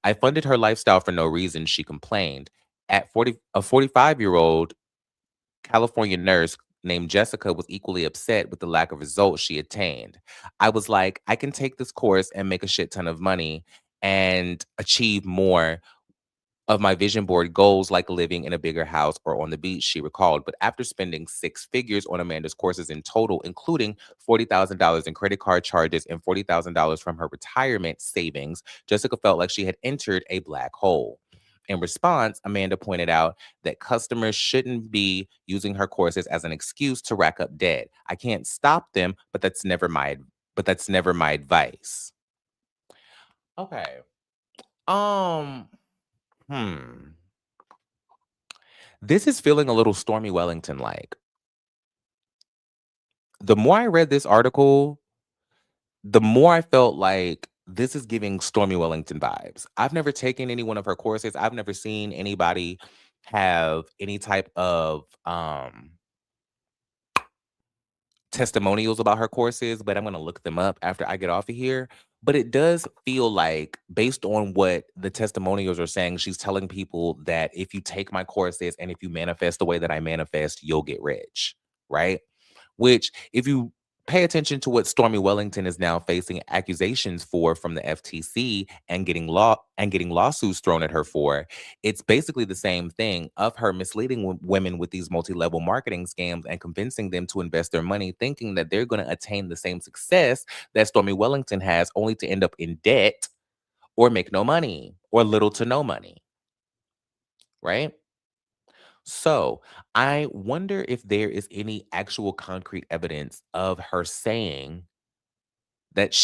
S2: I funded her lifestyle for no reason, she complained. At 40, a 45-year-old California nurse named Jessica was equally upset with the lack of results she attained. I was like, I can take this course and make a shit ton of money and achieve more of my vision board goals, like living in a bigger house or on the beach, she recalled. But after spending six figures on Amanda's courses in total, including $40,000 in credit card charges and $40,000 from her retirement savings, Jessica felt like she had entered a black hole. In response, Amanda pointed out that customers shouldn't be using her courses as an excuse to rack up debt. I can't stop them, but that's never my advice. Okay. Um This is feeling a little Stormy Wellington like. The more I read this article, the more I felt like this is giving Stormy Wellington vibes. I've never taken any one of her courses. I've never seen anybody have any type of testimonials about her courses, but I'm going to look them up after I get off of here. But it does feel like, based on what the testimonials are saying, she's telling people that if you take my courses and if you manifest the way that I manifest, you'll get rich, right? Which, if you pay attention to what Stormy Wellington is now facing accusations for from the FTC and getting lawsuits thrown at her for, it's basically the same thing of her misleading women with these multi-level marketing scams and convincing them to invest their money, thinking that they're going to attain the same success that Stormy Wellington has, only to end up in debt or make no money or little to no money, right? So I wonder if there is any actual concrete evidence of her saying that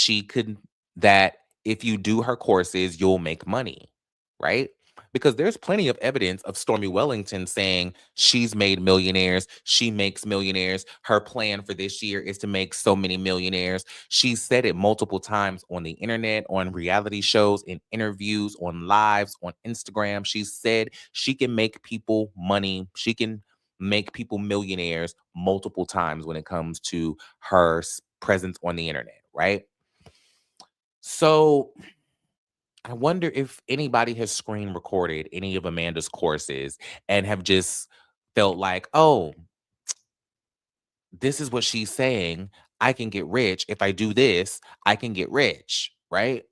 S2: that if you do her courses, you'll make money, right? Because there's plenty of evidence of Stormy Wellington saying she's made millionaires, she makes millionaires. Her plan for this year is to make so many millionaires. She's said it multiple times on the internet, on reality shows, in interviews, on lives, on Instagram. She said she can make people money. She can make people millionaires multiple times when it comes to her presence on the internet, right? So I wonder if anybody has screen recorded any of Amanda's courses and have just felt like, oh, this is what she's saying. I can get rich. If I do this, I can get rich, right?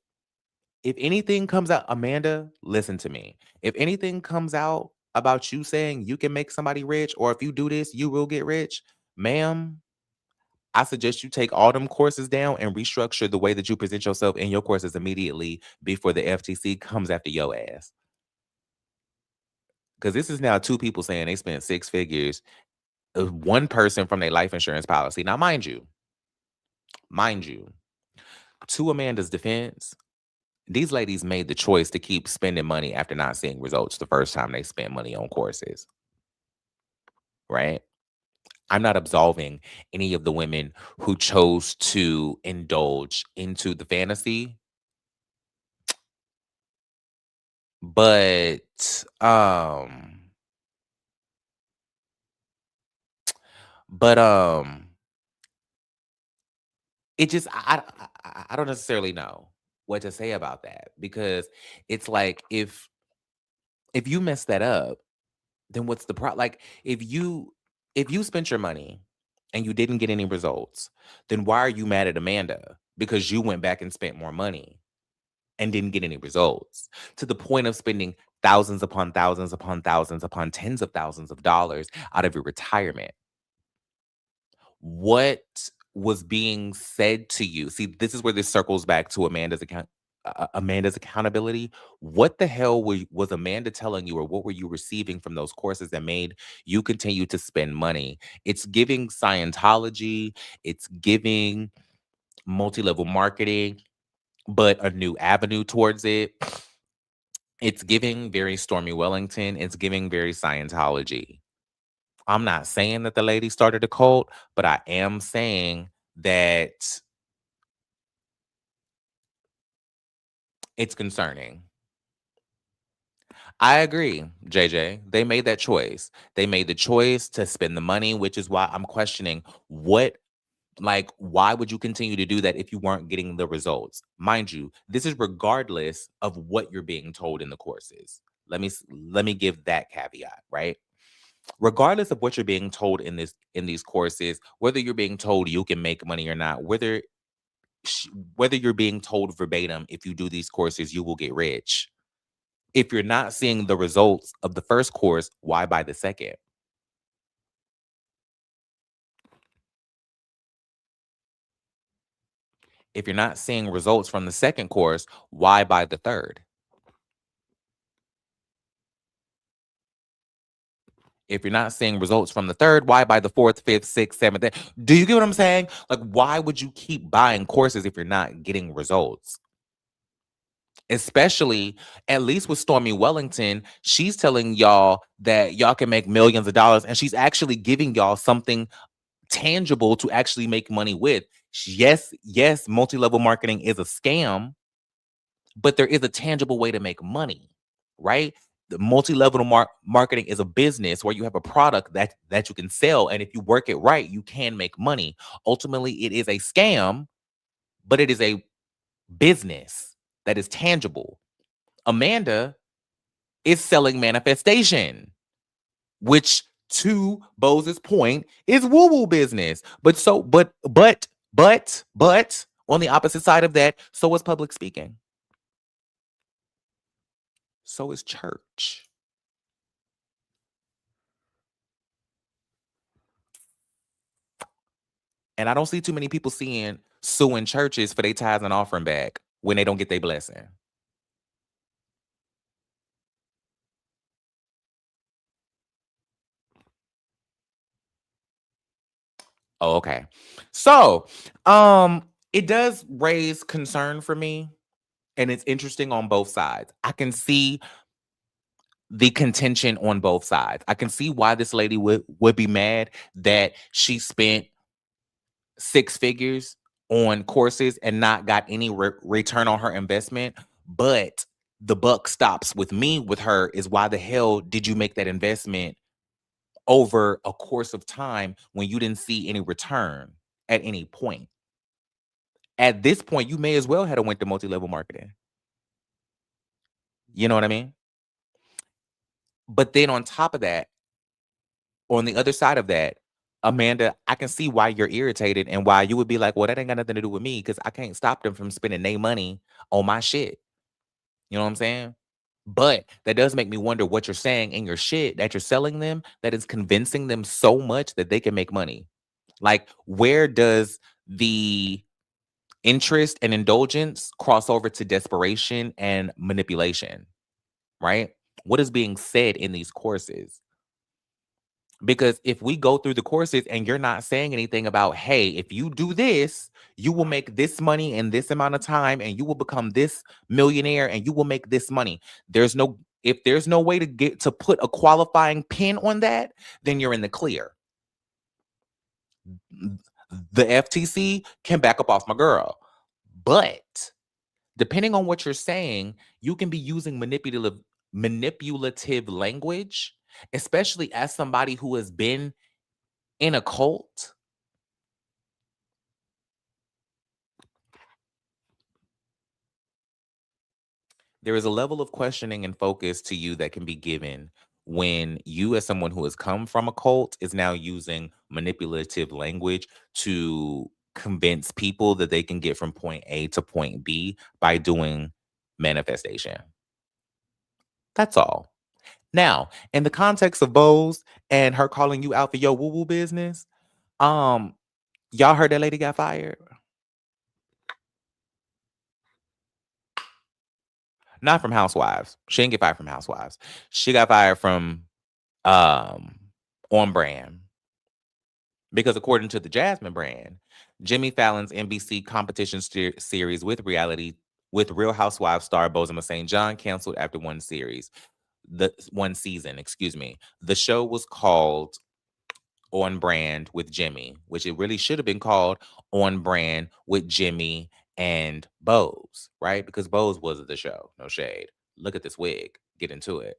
S2: If anything comes out, Amanda, listen to me. If anything comes out about you saying you can make somebody rich, or if you do this, you will get rich, ma'am, I suggest you take all them courses down and restructure the way that you present yourself in your courses immediately before the FTC comes after your ass. Because this is now 2 people saying they spent 6 figures, 1 person from their life insurance policy. Now, mind you, to Amanda's defense, these ladies made the choice to keep spending money after not seeing results the first time they spent money on courses. Right? I'm not absolving any of the women who chose to indulge into the fantasy. But it just I don't necessarily know what to say about that, because it's like if you mess that up, then what's the problem? Like if you spent your money and you didn't get any results, then why are you mad at Amanda? Because you went back and spent more money and didn't get any results, to the point of spending thousands upon thousands upon thousands upon tens of thousands of dollars out of your retirement. What was being said to you? See, this is where this circles back to Amanda's accountability. What the hell was Amanda telling you, or what were you receiving from those courses that made you continue to spend money? It's giving Scientology, it's giving multi-level marketing, but a new avenue towards it. It's giving very Stormy Wellington. It's giving very Scientology. I'm not saying that the lady started a cult, but I am saying that it's concerning. I agree, JJ. They made that choice. They made the choice to spend the money, which is why I'm questioning why would you continue to do that if you weren't getting the results? Mind you, this is regardless of what you're being told in the courses. Let me give that caveat, right? Regardless of what you're being told in these courses, whether you're being told you can make money or not, whether you're being told verbatim, if you do these courses, you will get rich. If you're not seeing the results of the first course, why buy the second? If you're not seeing results from the second course, why buy the third? If you're not seeing results from the third, why buy the fourth, fifth, sixth, seventh? Do you get what I'm saying? Like, why would you keep buying courses if you're not getting results? Especially, at least with Stormy Wellington, she's telling y'all that y'all can make millions of dollars, and she's actually giving y'all something tangible to actually make money with. Yes, multi-level marketing is a scam, but there is a tangible way to make money, right? The multi-level marketing is a business where you have a product that you can sell, and if you work it right, you can make money. Ultimately, it is a scam, but it is a business that is tangible. Amanda is selling manifestation, which, to Bozz's point, is woo-woo business. But on the opposite side of that, so is public speaking. So is church. And I don't see too many people suing churches for their tithes and offering back when they don't get their blessing. Oh, okay. So, it does raise concern for me, and it's interesting on both sides. I can see the contention on both sides. I can see why this lady would be mad that she spent 6 figures on courses and not got any return on her investment. But the buck stops with me with her is, why the hell did you make that investment over a course of time when you didn't see any return at any point? At this point, you may as well have went to multi-level marketing. You know what I mean? But then on top of that, on the other side of that, Amanda, I can see why you're irritated and why you would be like, well, that ain't got nothing to do with me, because I can't stop them from spending their money on my shit. You know what I'm saying? But that does make me wonder what you're saying in your shit that you're selling them that is convincing them so much that they can make money. Like, where does the interest and indulgence cross over to desperation and manipulation, right? What is being said in these courses? Because if we go through the courses and you're not saying anything about, hey, if you do this, you will make this money in this amount of time and you will become this millionaire and you will make this money. If there's no way to get to put a qualifying pin on that, then you're in the clear. The FTC can back up off my girl. But depending on what you're saying, you can be using manipulative language, especially as somebody who has been in a cult. There is a level of questioning and focus to you that can be given when you, as someone who has come from a cult, is now using manipulative language to convince people that they can get from point A to point B by doing manifestation. That's all. Now, in the context of Boz and her calling you out for your woo-woo business, y'all heard that lady got fired? Not from Housewives. She didn't get fired from Housewives. She got fired from On Brand. Because according to the Jasmine brand, Jimmy Fallon's NBC competition series with Real Housewives star Bozoma St. John canceled after one season, excuse me. The show was called On Brand with Jimmy, which it really should have been called On Brand with Jimmy and Boz, right? Because Boz was the show. No shade. Look at this wig. Get into it.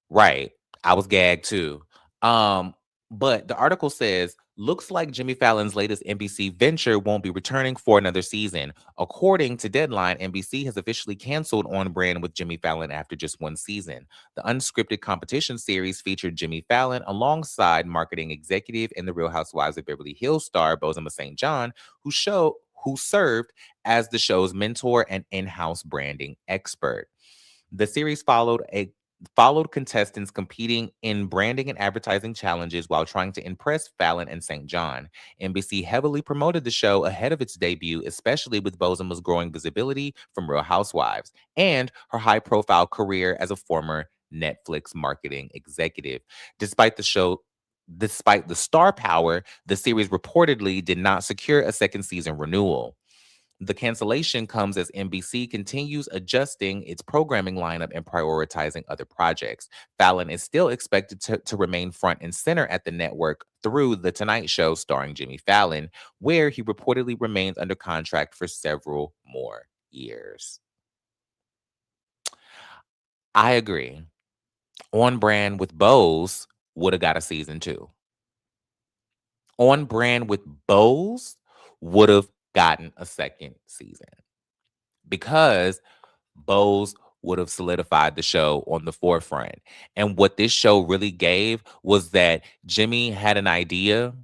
S2: Right. I was gagged too. But the article says, looks like Jimmy Fallon's latest NBC venture won't be returning for another season. According to Deadline, NBC has officially canceled On Brand with Jimmy Fallon after just one season. The unscripted competition series featured Jimmy Fallon alongside marketing executive and the Real Housewives of Beverly Hills star Bozoma St. John, who served as the show's mentor and in-house branding expert. The series followed contestants competing in branding and advertising challenges while trying to impress Fallon and St. John. NBC heavily promoted the show ahead of its debut, especially with Bozoma's growing visibility from Real Housewives and her high-profile career as a former Netflix marketing executive. Despite the star power, the series reportedly did not secure a second season renewal. The cancellation comes as NBC continues adjusting its programming lineup and prioritizing other projects. Fallon is still expected to remain front and center at the network through The Tonight Show starring Jimmy Fallon, where he reportedly remains under contract for several more years. I agree. On Brand with Boz would have got a season 2. On Brand with Boz would have gotten a second season because Boz would have solidified the show on the forefront. And what this show really gave was that Jimmy had an idea,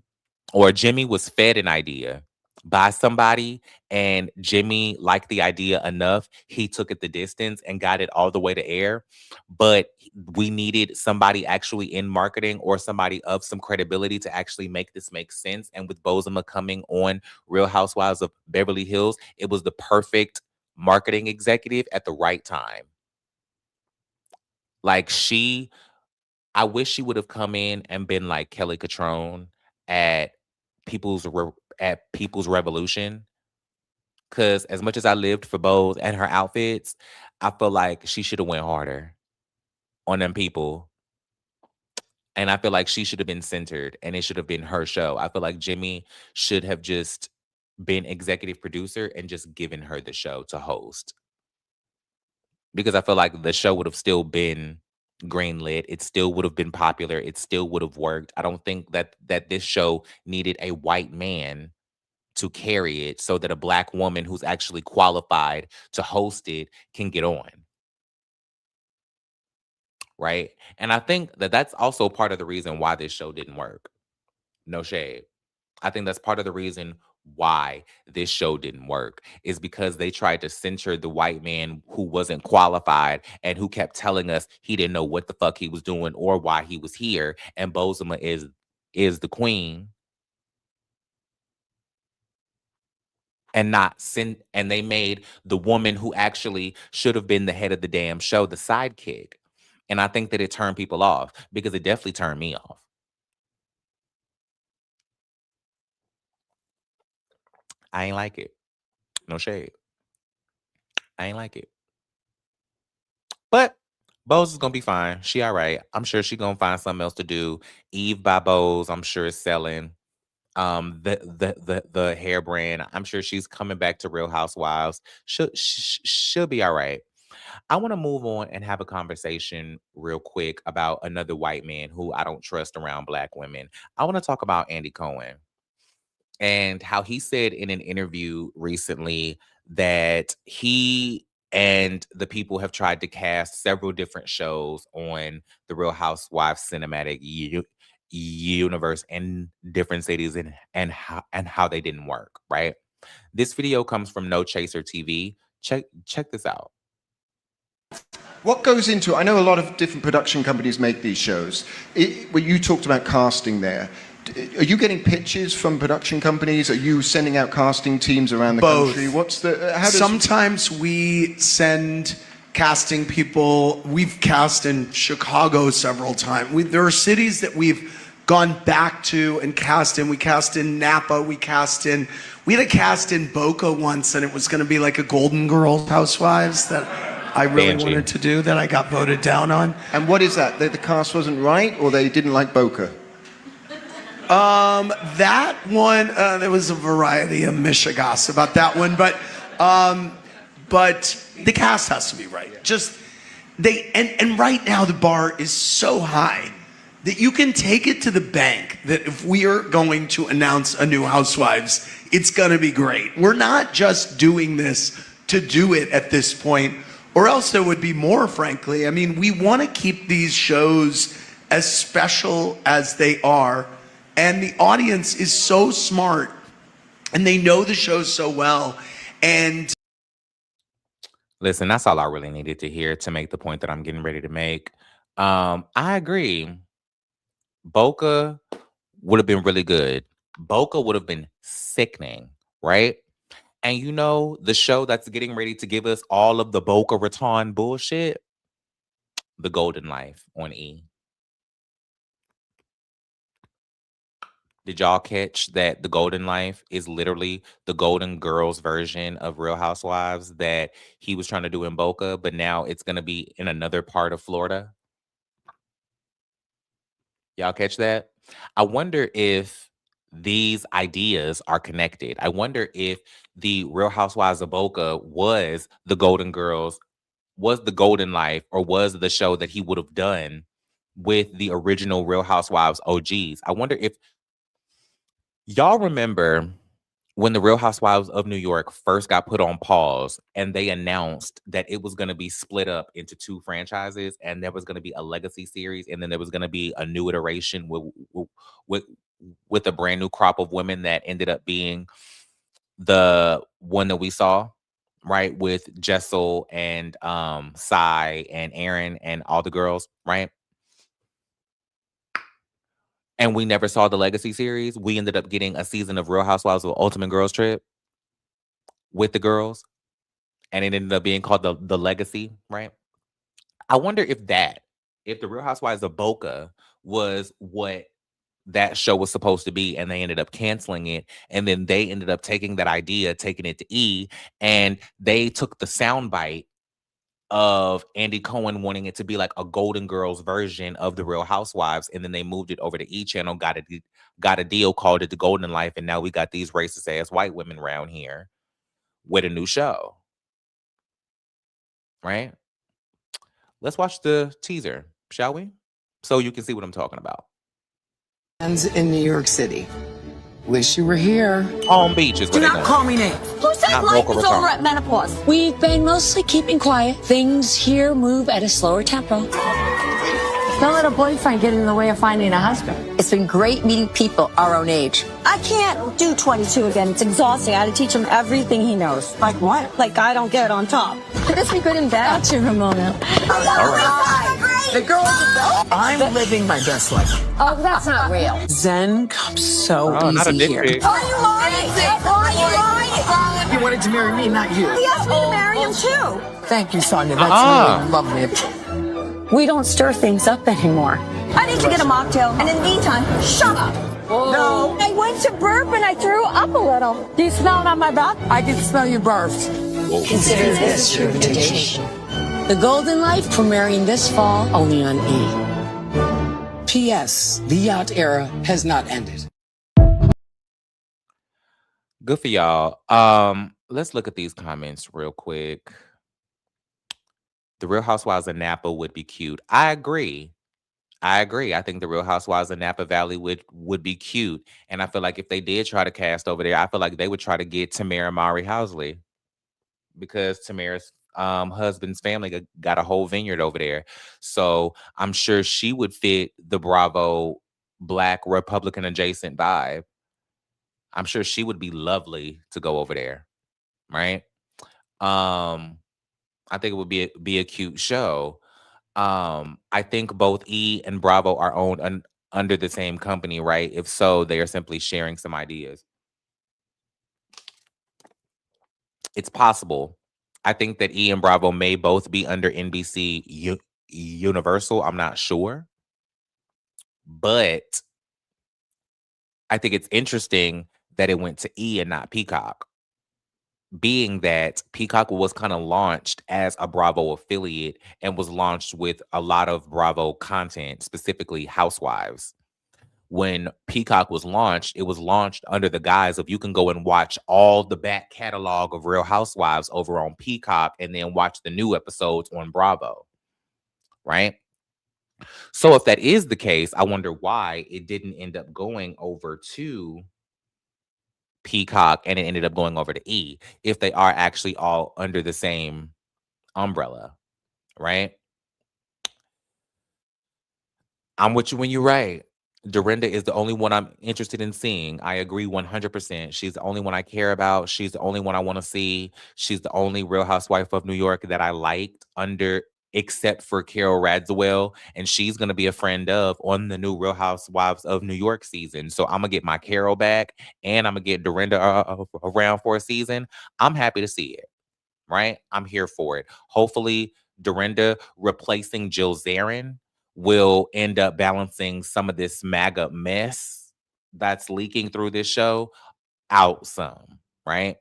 S2: or Jimmy was fed an idea by somebody, and Jimmy liked the idea enough. He took it the distance and got it all the way to air. But we needed somebody actually in marketing or somebody of some credibility to actually make this make sense. And with Bozoma coming on Real Housewives of Beverly Hills, it was the perfect marketing executive at the right time. Like I wish she would have come in and been like Kelly Catrone at People's Revolution. Because as much as I lived for Boz and her outfits, I feel like she should have went harder on them people. And I feel like she should have been centered and it should have been her show. I feel like Jimmy should have just been executive producer and just given her the show to host. Because I feel like the show would have still been greenlit. It still would have been popular. It still would have worked. I don't think that this show needed a white man to carry it so that a black woman who's actually qualified to host it can get on. Right? And I think that that's also part of the reason why this show didn't work. No shade. I think that's part of the reason why this show didn't work is because they tried to censor the white man who wasn't qualified and who kept telling us he didn't know what the fuck he was doing or why he was here. And Bozoma is the queen. and they made the woman who actually should have been the head of the damn show the sidekick. And I think that it turned people off, because it definitely turned me off. I ain't like it. No shade. I ain't like it. But Boz is gonna be fine. She all right. I'm sure she gonna find something else to do. Eve by Boz, I'm sure, is selling. The hair brand. I'm sure she's coming back to Real Housewives. She'll be all right. I want to move on and have a conversation real quick about another white man who I don't trust around black women. I want to talk about Andy Cohen and how he said in an interview recently that he and the people have tried to cast several different shows on the Real Housewives cinematic universe in different cities, and how they didn't work, right? This video comes from No Chaser TV. Check this out.
S12: What goes into, I know a lot of different production companies make these shows. When you talked about casting there, are you getting pitches from production companies? Are you sending out casting teams around the country? What's the,
S13: Sometimes we send casting people. We've cast in Chicago several times. There are cities that we've gone back to and cast in. We cast in Napa. We had a cast in Boca once, and it was going to be like a Golden Girls Housewives that I really wanted to do, that I got voted down on.
S12: And what is that? The cast wasn't right, or they didn't like Boca?
S13: That one, there was a variety of mishigas about that one, but the cast has to be right. And right now the bar is so high that you can take it to the bank that if we are going to announce a new Housewives, it's gonna be great. We're not just doing this to do it at this point, or else there would be more, frankly. I mean, we want to keep these shows as special as they are. And the audience is so smart, and they know the show so well. And
S2: listen, that's all I really needed to hear to make the point that I'm getting ready to make. I agree. Boca would have been really good. Boca would have been sickening, right? And you know, the show that's getting ready to give us all of the Boca Raton bullshit, The Golden Life on E. Did y'all catch that The Golden Life is literally the Golden Girls version of Real Housewives that he was trying to do in Boca, but now it's going to be in another part of Florida? Y'all catch that? I wonder if these ideas are connected. I wonder if the Real Housewives of Boca was the Golden Girls, was the Golden Life, or was the show that he would have done with the original Real Housewives OGs. I wonder if y'all remember when the Real Housewives of New York first got put on pause and they announced that it was going to be split up into 2 franchises, and there was going to be a legacy series, and then there was going to be a new iteration with a brand new crop of women that ended up being the one that we saw, right? With Jessel and Sai and Aaron and all the girls, right? And we never saw the legacy series. We ended up getting a season of Real Housewives of Ultimate Girls Trip with the girls, and it ended up being called the legacy, right? I wonder if the Real Housewives of Boca was what that show was supposed to be, and they ended up canceling it, and then they ended up taking that idea, taking it to E, and they took the soundbite of Andy Cohen wanting it to be like a Golden Girls version of the Real Housewives, and then they moved it over to E Channel, got a deal, called it The Golden Life, and now we got these racist ass white women around here with a new show, right? Let's watch the teaser, shall we? So you can see what I'm talking about.
S14: In New York City. Wish you were here.
S2: Palm Beach is where
S14: Do
S2: they
S14: not
S2: going.
S14: call me names.
S15: Who said
S2: Not
S15: life
S2: Boca
S15: is
S2: Raton.
S15: over at menopause?
S16: We've been mostly keeping quiet. Things here move at a slower tempo.
S14: Don't let a boyfriend get in the way of finding a husband.
S15: It's been great meeting people our own age.
S16: I can't do 22 again. It's exhausting. I had to teach him everything he knows.
S14: Like what?
S16: Like I don't get on top.
S15: Could this be good in bed?
S14: Gotcha, Ramona.
S15: All right.
S14: The girls are I'm living my best life.
S15: Oh, that's not real.
S14: Zen comes so
S2: not a
S14: easy
S2: dick
S14: here.
S2: pic.
S16: Are you lying? Are you lying?
S14: You wanted to marry me, not you.
S16: He asked me to marry him too.
S14: Thank you, Sonia. That's really lovely.
S15: We don't stir things up anymore.
S16: I need to get a mocktail. And in the meantime, shut up.
S14: No.
S16: I went to burp and I threw up a little.
S14: Do you smell it on my back? I can smell your barfs.
S15: Consider this your invitation. The Golden Life premiering this fall only on E.
S14: P.S. The yacht era has not ended.
S2: Good for y'all. Let's look at these comments real quick. The Real Housewives of Napa would be cute. I agree. I think the Real Housewives of Napa Valley would be cute. And I feel like if they did try to cast over there, I feel like they would try to get Tamara Mowry Housley, because Tamara's husband's family got a whole vineyard over there. So I'm sure she would fit the Bravo Black Republican adjacent vibe. I'm sure she would be lovely to go over there, right? I think it would be a cute show. I think both E and Bravo are owned under the same company, right? If so, they are simply sharing some ideas. It's possible. I think that E and Bravo may both be under NBC Universal. I'm not sure. But I think it's interesting that it went to E and not Peacock, being that Peacock was kind of launched as a Bravo affiliate and was launched with a lot of Bravo content, specifically Housewives. When Peacock was launched, it was launched under the guise of you can go and watch all the back catalog of Real Housewives over on Peacock and then watch the new episodes on Bravo, right? So if that is the case, I wonder why it didn't end up going over to Peacock and it ended up going over to E, if they are actually all under the same umbrella, right? I'm with you when you're right. Dorinda is the only one I'm interested in seeing. I agree 100%. She's the only one I care about. She's the only one I want to see. She's the only Real Housewife of New York that I liked except for Carol Radziwill, and she's going to be a friend of on the new Real Housewives of New York season. So I'm going to get my Carol back, and I'm going to get Dorinda around for a season. I'm happy to see it, right? I'm here for it. Hopefully, Dorinda replacing Jill Zarin will end up balancing some of this MAGA mess that's leaking through this show out some, right?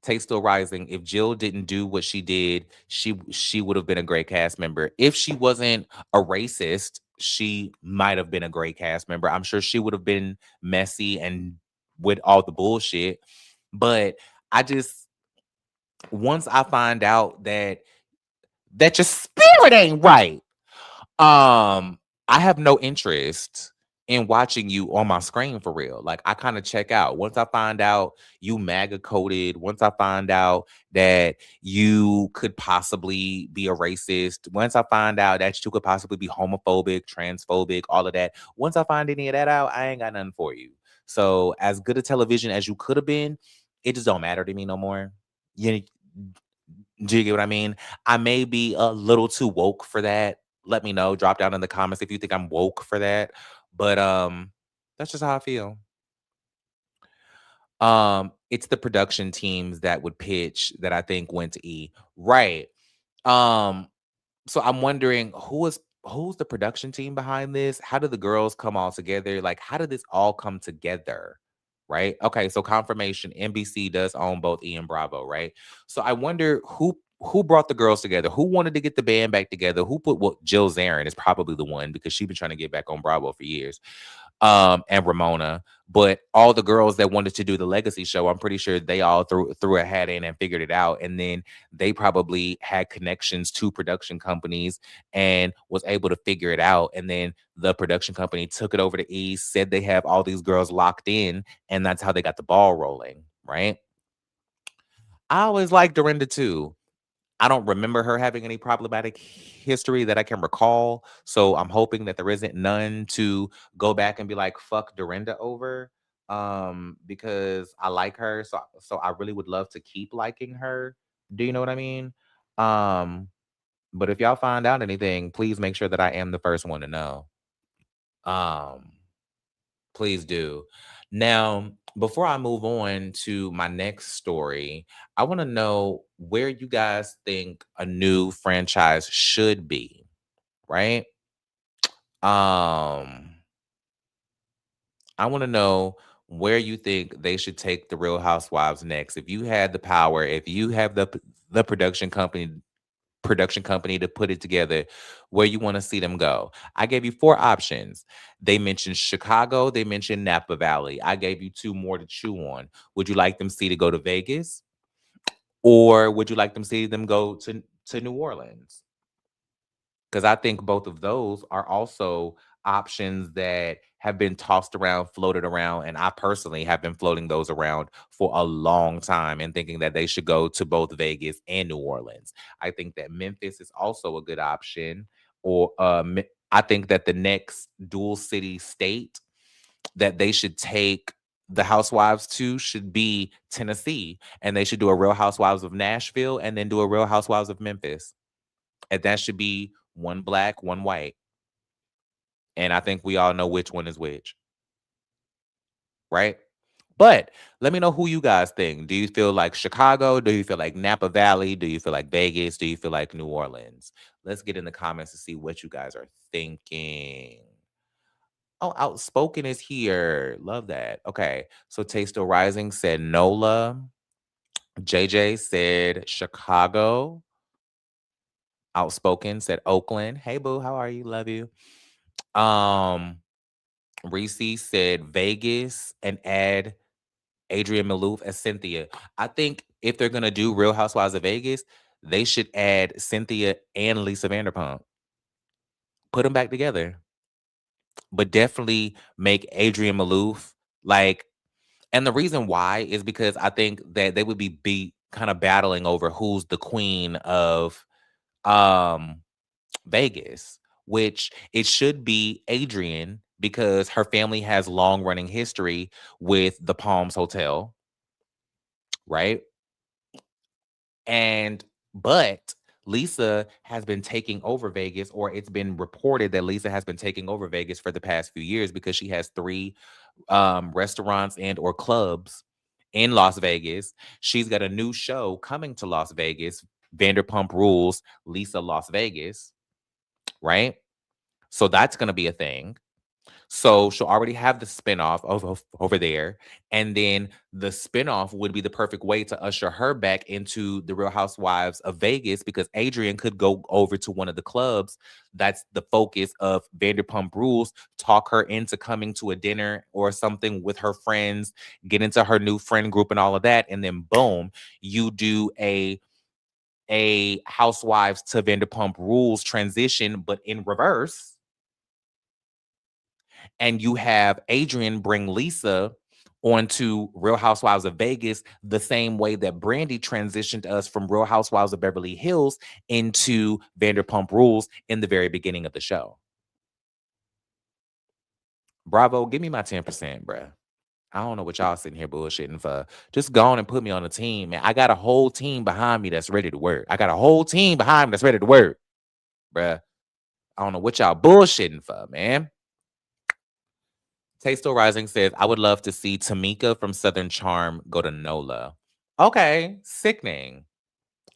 S2: Taste Still Rising. If Jill didn't do what she did, she would have been a great cast member. If she wasn't a racist, she might have been a great cast member. I'm sure she would have been messy and with all the bullshit. But once I find out that your spirit ain't right, I have no interest in watching you on my screen for real. Like, I kind of check out. Once I find out you MAGA coded, once I find out that you could possibly be a racist, once I find out that you could possibly be homophobic, transphobic, all of that, once I find any of that out, I ain't got nothing for you. So as good a television as you could have been, it just don't matter to me no more. Do you get what I mean? I may be a little too woke for that. Let me know. Drop down in the comments if you think I'm woke for that. But that's just how I feel. It's the production teams that would pitch that I think went to E. Right. So I'm wondering who's the production team behind this? How did the girls come all together? Like, how did this all come together? Right. Okay. So confirmation, NBC does own both E and Bravo, right? So I wonder who brought the girls together? Who wanted to get the band back together? Who put Jill Zarin is probably the one, because she's been trying to get back on Bravo for years. And Ramona. But all the girls that wanted to do the Legacy show, I'm pretty sure they all threw a hat in and figured it out. And then they probably had connections to production companies and was able to figure it out. And then the production company took it over to E, said they have all these girls locked in, and that's how they got the ball rolling, right? I always liked Dorinda too. I don't remember her having any problematic history that I can recall. So I'm hoping that there isn't none to go back and be like, fuck Dorinda over. Because I like her. So I really would love to keep liking her. Do you know what I mean? But if y'all find out anything, please make sure that I am the first one to know. Please do. Now, before I move on to my next story, I want to know where you guys think a new franchise should be, right? I want to know where you think they should take the Real Housewives next. If you had the power, if you have the production company to put it together, where you want to see them go. I gave you 4 options. They mentioned Chicago, they mentioned Napa Valley. I gave you 2 more to chew on. Would you like them see to go to Vegas, or would you like them see them go to New Orleans? Because I think both of those are also options that have been tossed around, floated around, and I personally have been floating those around for a long time and thinking that they should go to both Vegas and New Orleans. I think that Memphis is also a good option, or I think that the next dual city state that they should take the housewives to should be Tennessee, and they should do a Real Housewives of Nashville and then do a Real Housewives of Memphis. And that should be one black, one white. And I think we all know which one is which. Right? But let me know who you guys think. Do you feel like Chicago? Do you feel like Napa Valley? Do you feel like Vegas? Do you feel like New Orleans? Let's get in the comments to see what you guys are thinking. Oh, Outspoken is here. Love that. Okay. So Taste Rising said NOLA. JJ said Chicago. Outspoken said Oakland. Hey boo, how are you? Love you. Reese said Vegas and add Adrienne Maloof as Cynthia. I think if they're gonna do Real Housewives of Vegas, they should add Cynthia and Lisa Vanderpump. Put them back together. But definitely make Adrienne Maloof like, and the reason why is because I think that they would be kind of battling over who's the queen of Vegas, which it should be Adrienne because her family has long running history with the Palms Hotel, right? But Lisa has been taking over Vegas, or it's been reported that Lisa has been taking over Vegas for the past few years because she has 3 restaurants and or clubs in Las Vegas. She's got a new show coming to Las Vegas, Vanderpump Rules, Lisa Las Vegas, right? So that's going to be a thing. So she'll already have the spinoff of over there. And then the spinoff would be the perfect way to usher her back into the Real Housewives of Vegas, because Adrienne could go over to one of the clubs that's the focus of Vanderpump Rules, talk her into coming to a dinner or something with her friends, get into her new friend group and all of that. And then boom, you do a Housewives to Vanderpump Rules transition, but in reverse. And you have Adrienne bring Lisa onto Real Housewives of Vegas the same way that Brandy transitioned us from Real Housewives of Beverly Hills into Vanderpump Rules in the very beginning of the show. Bravo, give me my 10%, bruh. I don't know what y'all sitting here bullshitting for. Just go on and put me on a team, man. I got a whole team behind me that's ready to work. I got a whole team behind me that's ready to work, bruh. I don't know what y'all bullshitting for, man. Tasto Rising says, I would love to see Tamika from Southern Charm go to NOLA. Okay, sickening.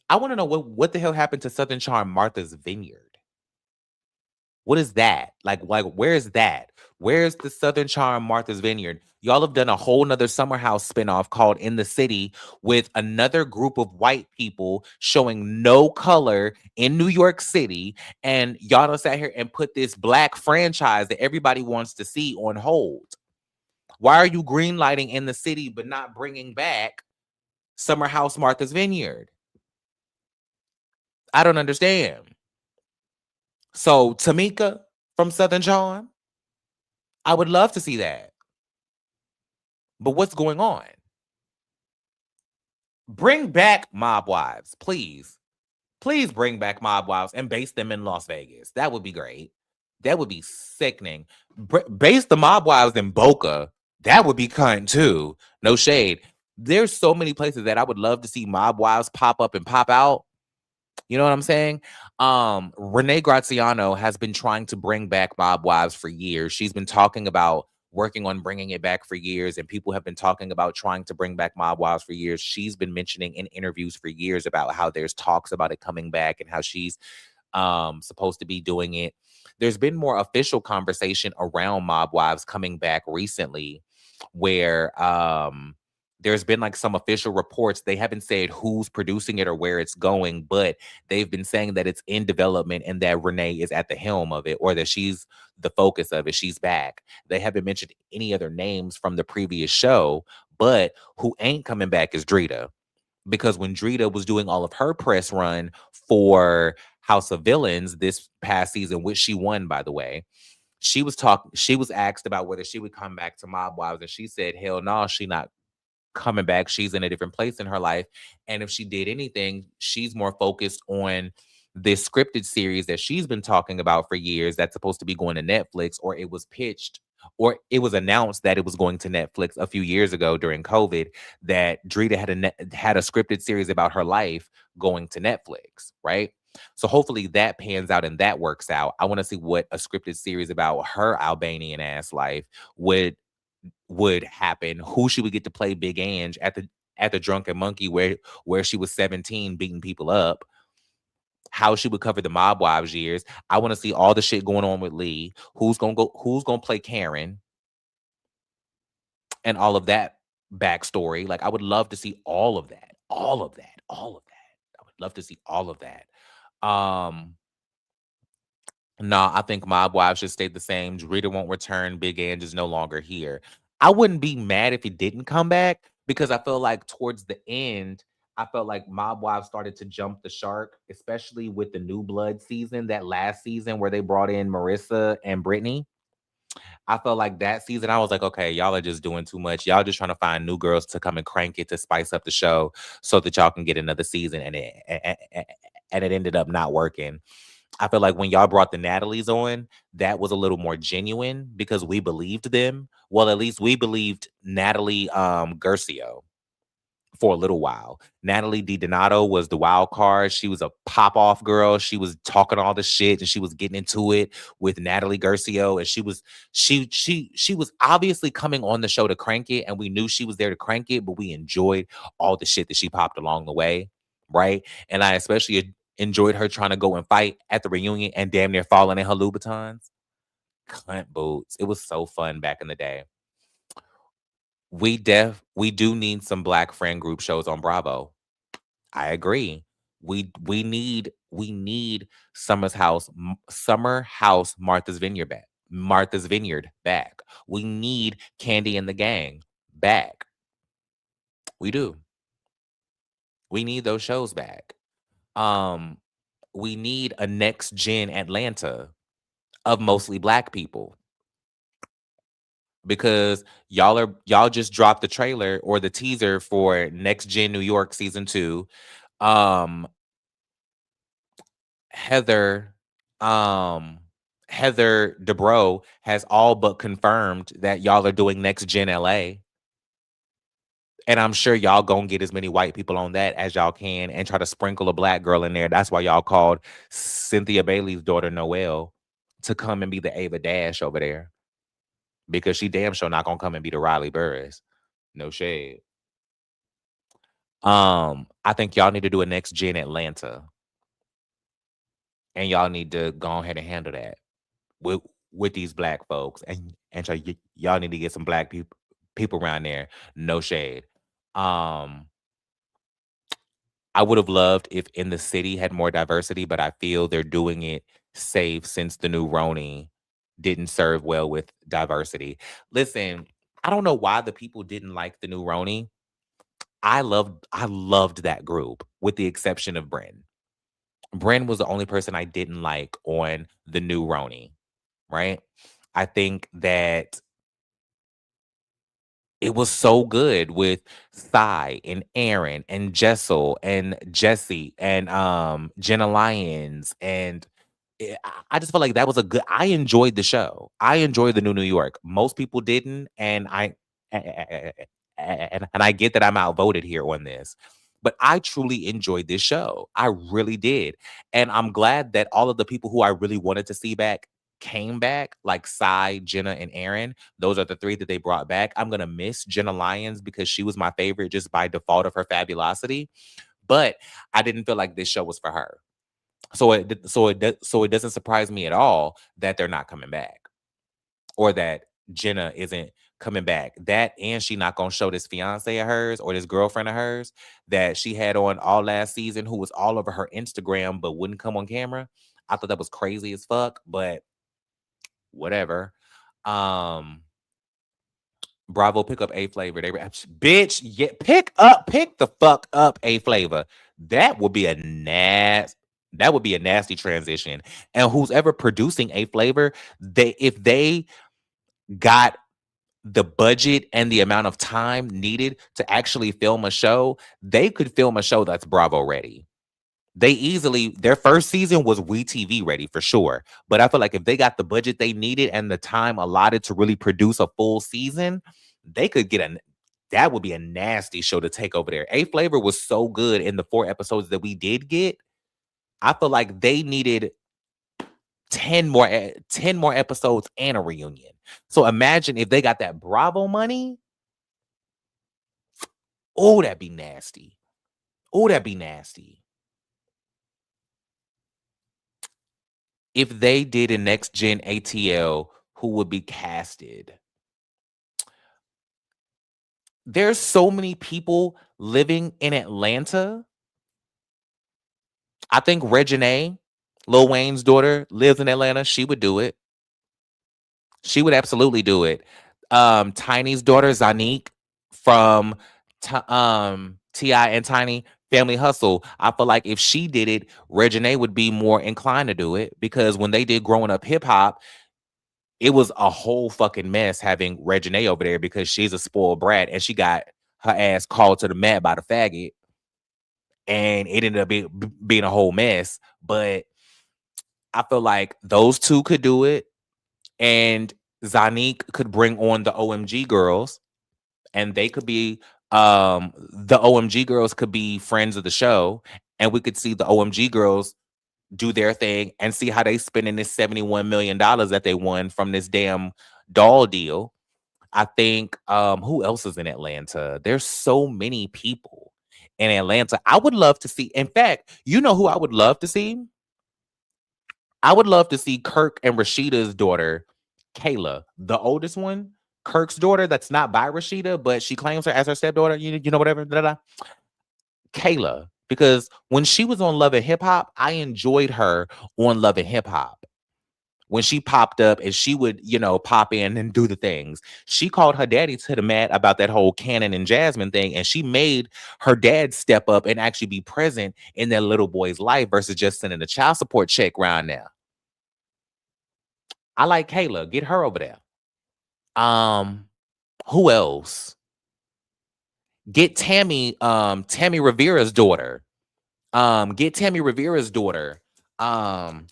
S2: I want to know what the hell happened to Southern Charm Martha's Vineyard. What is that? Like where is that? Where's the Southern Charm Martha's Vineyard? Y'all have done a whole nother Summer House spinoff called In the City with another group of white people showing no color in New York City. And y'all done sat here and put this black franchise that everybody wants to see on hold. Why are you greenlighting In the City but not bringing back Summer House Martha's Vineyard? I don't understand. So Tamika from Southern Charm, I would love to see that. But what's going on? Bring back Mob Wives, please. Please bring back Mob Wives and base them in Las Vegas. That would be great. That would be sickening. Base the Mob Wives in Boca. That would be kind too. No shade. There's so many places that I would love to see Mob Wives pop up and pop out. You know what I'm saying? Renee Graziano has been trying to bring back Mob Wives for years. She's been talking about working on bringing it back for years, and people have been talking about trying to bring back Mob Wives for years. She's been mentioning in interviews for years about how there's talks about it coming back and how she's supposed to be doing it. There's been more official conversation around Mob Wives coming back recently, where there's been like some official reports. They haven't said who's producing it or where it's going, but they've been saying that it's in development and that Renee is at the helm of it, or that she's the focus of it. She's back. They haven't mentioned any other names from the previous show, but who ain't coming back is Drita. Because when Drita was doing all of her press run for House of Villains this past season, which she won, by the way, she was asked about whether she would come back to Mob Wives, and she said, hell no, she not coming back. She's in a different place in her life. And if she did anything, she's more focused on this scripted series that she's been talking about for years that's supposed to be going to Netflix, or it was pitched, or it was announced that it was going to Netflix a few years ago during COVID, that Drita had a scripted series about her life going to Netflix, right? So hopefully that pans out and that works out. I want to see what a scripted series about her Albanian ass life would happen, who she would get to play Big Ange at the Drunken Monkey where she was 17 beating people up, how she would cover the Mob Wives years. I want to see all the shit going on with Lee, who's gonna play Karen, and all of that backstory. Like, I would love to see all of that. I would love to see all of that. Nah, I think Mob Wives should stay the same. Drita won't return. Big Ange is no longer here. I wouldn't be mad if he didn't come back, because I feel like towards the end, I felt like Mob Wives started to jump the shark, especially with the New Blood season, that last season where they brought in Marissa and Brittany. I felt like that season, I was like, okay, y'all are just doing too much. Y'all just trying to find new girls to come and crank it to spice up the show so that y'all can get another season, and it ended up not working. I feel like when y'all brought the Natalies on, that was a little more genuine because we believed them. Well, at least we believed Natalie Guercio for a little while. Natalie DiDonato was the wild card. She was a pop-off girl. She was talking all the shit and she was getting into it with Natalie Guercio. And she was obviously coming on the show to crank it, and we knew she was there to crank it, but we enjoyed all the shit that she popped along the way, right? And I especially enjoyed her trying to go and fight at the reunion and damn near falling in her Louboutins. Cunt boots. It was so fun back in the day. We do need some Black friend group shows on Bravo. I agree. We need Summer House Martha's Vineyard back. We need Candy and the Gang back. We do. We need those shows back. We need a next gen Atlanta of mostly Black people, because y'all just dropped the trailer or the teaser for Next Gen New York season 2. Heather Dubrow has all but confirmed that y'all are doing Next Gen LA. And I'm sure y'all gonna get as many white people on that as y'all can and try to sprinkle a Black girl in there. That's why y'all called Cynthia Bailey's daughter Noelle to come and be the Ava Dash over there, because she damn sure not gonna come and be the Riley Burris. No shade. I think y'all need to do a Next Gen Atlanta, and y'all need to go ahead and handle that with these Black folks, and so y'all need to get some Black people around there. No shade. I would have loved if In the City had more diversity, but I feel they're doing it safe since the new Roni didn't serve well with diversity. Listen, I don't know why the people didn't like the new Roni. I loved that group, with the exception of Bryn. Bryn was the only person I didn't like on the new Roni, right? I think that It was so good with Sai and Aaron and Jessel and Jesse and Jenna Lyons and I just felt like that was a good. I enjoyed the show. I enjoyed the New York. Most people didn't, and and I get that I'm outvoted here on this, but I truly enjoyed this show. I really did, and I'm glad that all of the people who I really wanted to see back came back, like Sai, Jenna, and Aaron. Those are the three that they brought back. I'm gonna miss Jenna Lyons because she was my favorite just by default of her fabulosity, but I didn't feel like this show was for her. So it doesn't surprise me at all that they're not coming back, or that Jenna isn't coming back. That and she not gonna show this fiance of hers or this girlfriend of hers that she had on all last season, who was all over her Instagram but wouldn't come on camera. I thought that was crazy as fuck, but whatever. Bravo, pick up A Flavor. Bitch, yeah, pick the fuck up A Flavor. That would be a nasty transition. And who's ever producing A Flavor, if they got the budget and the amount of time needed to actually film a show, they could film a show that's Bravo ready. Their first season was WeTV ready for sure. But I feel like if they got the budget they needed and the time allotted to really produce a full season, they could that would be a nasty show to take over there. A Flavor was so good in the 4 episodes that we did get. I feel like they needed 10 more episodes and a reunion. So imagine if they got that Bravo money. Oh, that'd be nasty. If they did a next gen ATL, who would be casted? There's so many people living in Atlanta. I think Reginae, Lil Wayne's daughter, lives in Atlanta. She would do it. She would absolutely do it. Tiny's daughter, Zanique, from T.I. and Tiny Family Hustle. I feel like if she did it, Reginae would be more inclined to do it, because when they did Growing Up Hip Hop, it was a whole fucking mess having Reginae over there because she's a spoiled brat and she got her ass called to the mat by the faggot. And it ended up being a whole mess. But I feel like those two could do it. And Zanique could bring on the OMG girls. And they could be, the OMG girls could be friends of the show. And we could see the OMG girls do their thing and see how they spending this $71 million that they won from this damn doll deal. I think, who else is in Atlanta? There's so many people in Atlanta. I would love to see, in fact, you know who I would love to see? I would love to see Kirk and Rashida's daughter, Kayla, the oldest one, Kirk's daughter that's not by Rashida, but she claims her as her stepdaughter, you know, whatever, Kayla. Because when she was on Love and Hip Hop, I enjoyed her on Love and Hip Hop. When she popped up and she would, you know, pop in and do the things. She called her daddy to the mat about that whole Cannon and Jasmine thing. And she made her dad step up and actually be present in that little boy's life versus just sending a child support check round now. I like Kayla. Get her over there. Who else? Get Tammy Rivera's daughter. Get Tammy Rivera's daughter.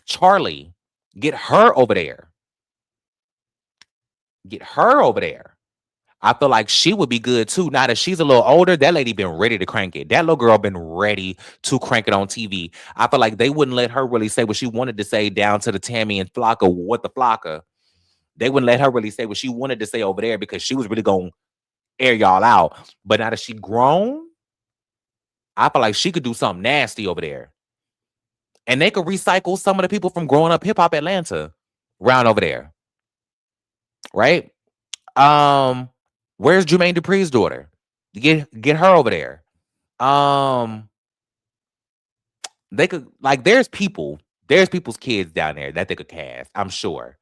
S2: Charlie. Get her over there. Get her over there. I feel like she would be good too. Now that she's a little older, that lady been ready to crank it. That little girl been ready to crank it on TV. I feel like they wouldn't let her really say what she wanted to say down to the Tammy and Flocka. What the Flocka? They wouldn't let her really say what she wanted to say over there because she was really going to air y'all out. But now that she grown, I feel like she could do something nasty over there. And they could recycle some of the people from Growing Up Hip Hop Atlanta round over there. Right? Where's Jermaine Dupri's daughter? Get her over there. They could, like, there's people's kids down there that they could cast, I'm sure.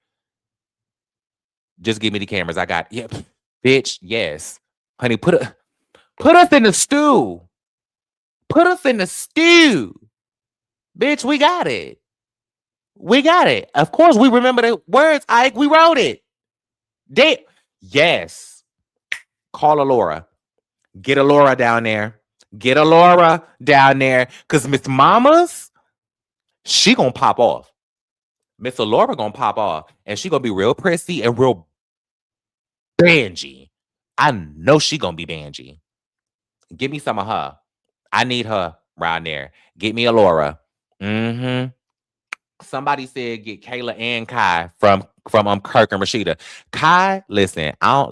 S2: Just give me the cameras. I got, yeah, bitch, yes. Honey, put us in the stew. Put us in the stew. Bitch, we got it. We got it. Of course, we remember the words, Ike. We wrote it. Yes. Call Alora. Get Alora down there. Get Alora down there. Because Miss Mama's, she gonna pop off. Miss Alora gonna pop off. And she gonna be real prissy and real bangy. I know she gonna be bangy. Give me some of her. I need her around there. Get me Alora. Mm-hmm. Somebody said get Kayla and Kai from Kirk and Rashida. Kai, listen, I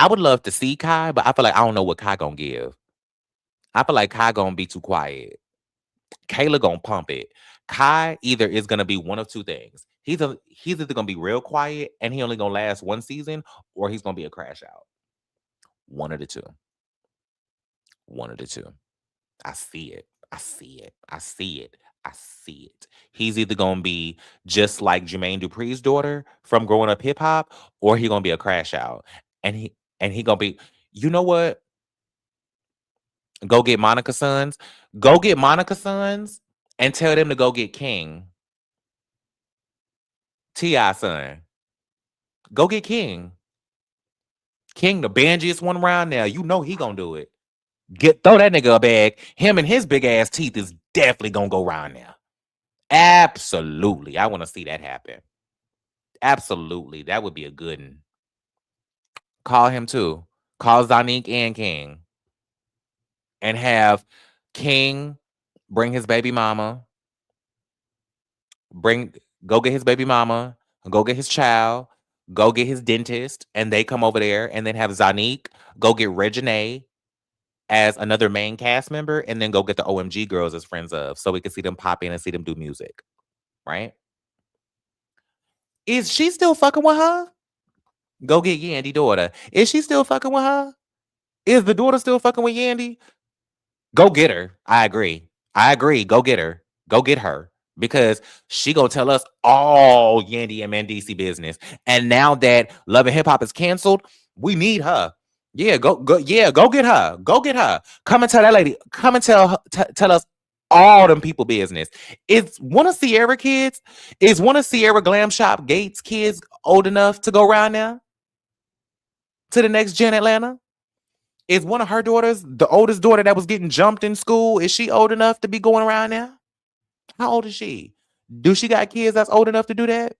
S2: would love to see Kai, but I feel like I don't know what Kai gonna give. I feel like Kai gonna be too quiet. Kayla gonna pump it. Kai either is gonna be one of two things. He's either gonna be real quiet and he only gonna last one season, or he's gonna be a crash out. One of the two. One of the two. I see it. I see it. I see it. I see it. He's either gonna be just like Jermaine Dupri's daughter from Growing Up Hip Hop, or he gonna be a crash out. And he gonna be, you know what? Go get Monica's sons. Go get Monica's sons and tell them to go get King. T.I. son. Go get King. King, the bangiest one around now. You know he gonna do it. Throw that nigga a bag. Him and his big ass teeth is definitely gonna go around now. Absolutely. I want to see that happen. Absolutely. That would be a good one. Call him too. Call Zanique and King. And have King bring his baby mama. Go get his baby mama. Go get his child. Go get his dentist. And they come over there. And then have Zanique go get Reginae as another main cast member, and then go get the OMG girls as friends of, so we can see them pop in and see them do music. Right? Is she still fucking with her? Go get Yandy daughter. Is she still fucking with her? Is the daughter still fucking with Yandy? Go get her. I agree. Go get her. Go get her. Because she gonna tell us all Yandy and Mandisi business. And now that Love and Hip Hop is canceled, we need her. Yeah, go get her. Go get her. Come and tell that lady. Come and tell us all them people business. Is one of Sierra kids, is one of Sierra Glam Shop Gates kids old enough to go around now? To the next gen Atlanta? Is one of her daughters, the oldest daughter that was getting jumped in school, is she old enough to be going around now? How old is she? Do she got kids that's old enough to do that?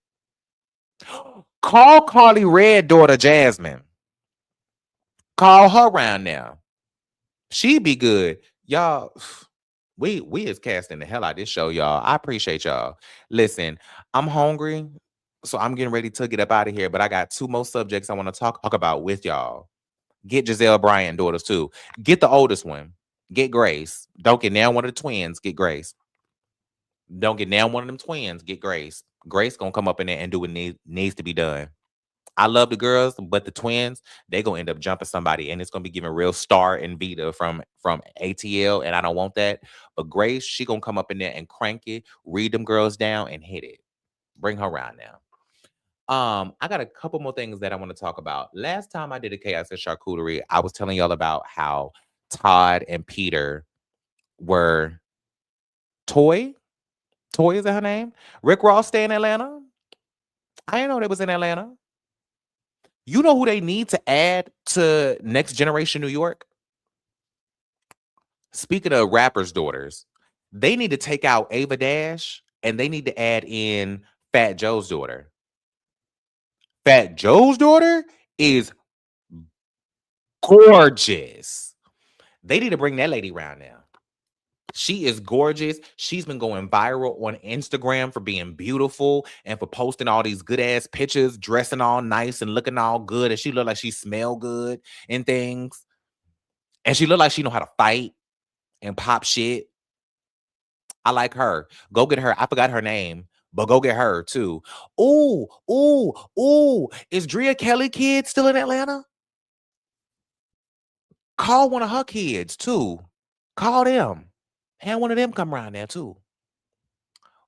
S2: Call Carly Red daughter Jasmine. Call her around now. She be good. Y'all, we is casting the hell out of this show, y'all. I appreciate y'all. Listen, I'm hungry, so I'm getting ready to get up out of here, but I got two more subjects I want to talk about with y'all. Get Giselle Bryant daughters too. Get the oldest one. Get Grace. Don't get now one of the twins. Get Grace. Don't get now one of them twins. Get Grace. Grace gonna come up in there and do what needs to be done. I love the girls, but the twins, they gonna end up jumping somebody, and it's gonna be giving real Star and Vita from ATL, and I don't want that. But Grace, she gonna come up in there and crank it, read them girls down, and hit it. Bring her around now. I got a couple more things that I want to talk about. Last time I did a Chaos and Charcuterie, I was telling y'all about how Todd and Peter were Toy, is that her name? Rick Ross stay in Atlanta? I didn't know they was in Atlanta. You know who they need to add to Next Generation New York? Speaking of rappers' daughters, they need to take out Ava Dash and they need to add in Fat Joe's daughter. Fat Joe's daughter is gorgeous. They need to bring that lady around now. She is gorgeous. She's been going viral on Instagram for being beautiful and for posting all these good ass pictures, dressing all nice and looking all good. And she look like she smell good and things. And she look like she know how to fight and pop shit. I like her. Go get her. I forgot her name, but go get her too. Ooh. Is Drea Kelly kid still in Atlanta? Call one of her kids too. Call them. And one of them come around there too.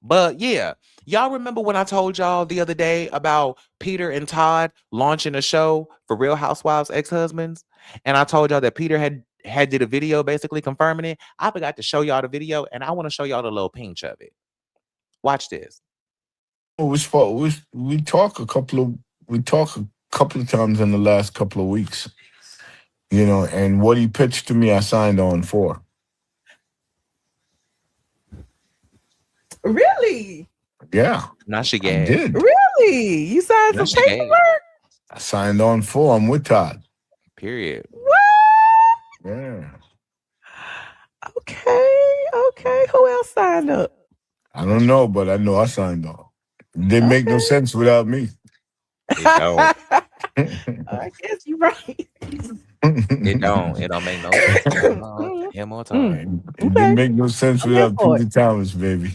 S2: But yeah, y'all remember when I told y'all the other day about Peter and Todd launching a show for Real Housewives Ex-Husbands? And I told y'all that Peter had did a video basically confirming it. I forgot to show y'all the video, and I want to show y'all the little pinch of it. Watch this.
S17: We talk couple of times in the last couple of weeks. You know, and what he pitched to me, I signed on for.
S18: Really?
S17: Yeah.
S2: Now she
S17: I
S2: gay.
S17: did.
S18: Really? You signed
S2: Now
S18: some
S2: she gay.
S18: paperwork?
S17: I signed on for. I'm with Todd.
S2: Period.
S18: What?
S17: Yeah.
S18: Okay. Who else signed up?
S17: I don't know, but I know I signed on. Didn't make no sense without me.
S2: It don't.
S18: I guess you're right.
S2: It don't make no sense. Him or Todd.
S17: It didn't make no sense without Peter Thomas, baby.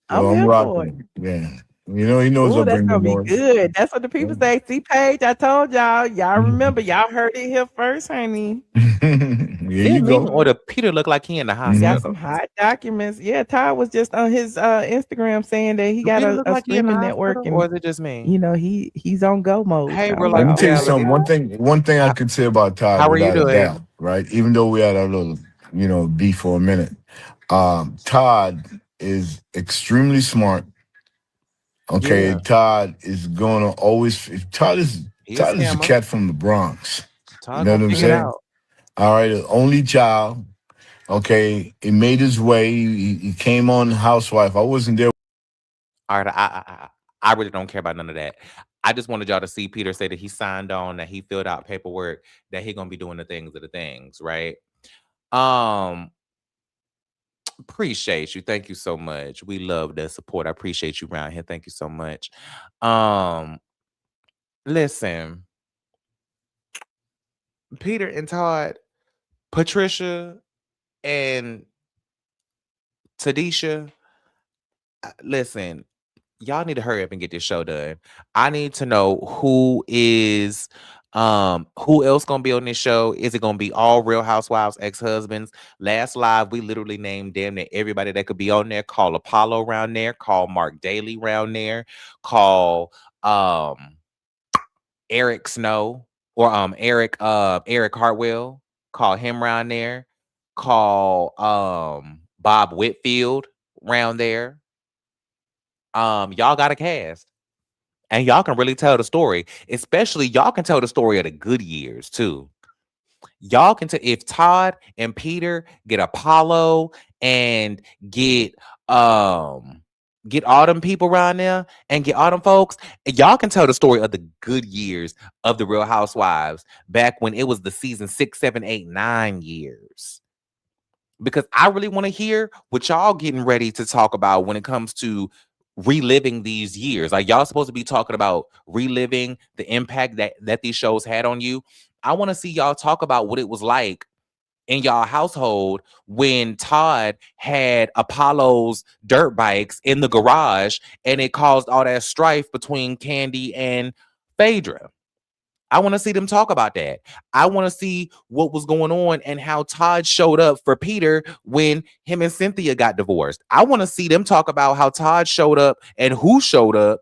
S18: I'm
S17: rocking it. Yeah. You know, he knows
S18: Oh,
S17: I
S18: that's
S17: bring the
S18: gonna be
S17: noise.
S18: good. That's what the people say. See, Paige, I told y'all. Y'all remember? Y'all heard it here first, honey.
S17: Here you go.
S2: Or the Peter look like he in the
S18: He
S2: hospital.
S18: got some hot documents. Yeah, Todd was just on his Instagram saying that he got
S2: Peter look
S18: a
S2: like he in the
S18: streaming network,
S2: hospital, or
S18: and
S2: is it just me?
S18: you know he's on go mode.
S2: Hey,
S18: So
S2: we're
S18: I'm
S2: like
S17: Let me tell you
S2: reality.
S17: something. One thing I could say about Todd,
S2: How are you
S17: without a
S2: doing?
S17: doubt, right? Even though we had a little, beef for a minute, Todd is extremely smart. Okay,
S2: Yeah.
S17: Todd is gonna always. Todd is a
S2: scammer.
S17: cat from the Bronx.
S2: Todd
S17: You know what I'm
S2: gonna figure it
S17: saying?
S2: out.
S17: All right, an only child. Okay, he made his way. He came on Housewife. I wasn't there.
S2: All right, I really don't care about none of that. I just wanted y'all to see Peter say that he signed on, that he filled out paperwork, that he gonna be doing the things, right? Appreciate you. Thank you so much. We love the support. I appreciate you around here. Thank you so much. Listen, Peter and Todd, Patricia and Tadisha, listen, y'all need to hurry up and get this show done. I need to know who else gonna be on this show. Is it gonna be all Real Housewives ex-husbands? Last live, we literally named damn near everybody that could be on there. Call Apollo around there, call Mark Daly around there, call Eric Snow or Eric Hartwell, call him around there, call Bob Whitfield around there. Y'all got a cast. And y'all can really tell the story. Especially y'all can tell the story of the good years too. Y'all can tell if Todd and Peter get Apollo and get all them people around there and get all them folks, y'all can tell the story of the good years of the Real Housewives back when it was the season 6, 7, 8, 9 years. Because I really want to hear what y'all getting ready to talk about when it comes to reliving these years. Like y'all supposed to be talking about reliving the impact that these shows had on you. I want to see y'all talk about what it was like in y'all household when Todd had Apollo's dirt bikes in the garage and it caused all that strife between Candy and Phaedra. I want to see them talk about that. I want to see what was going on and how Todd showed up for Peter when him and Cynthia got divorced. I want to see them talk about how Todd showed up and who showed up.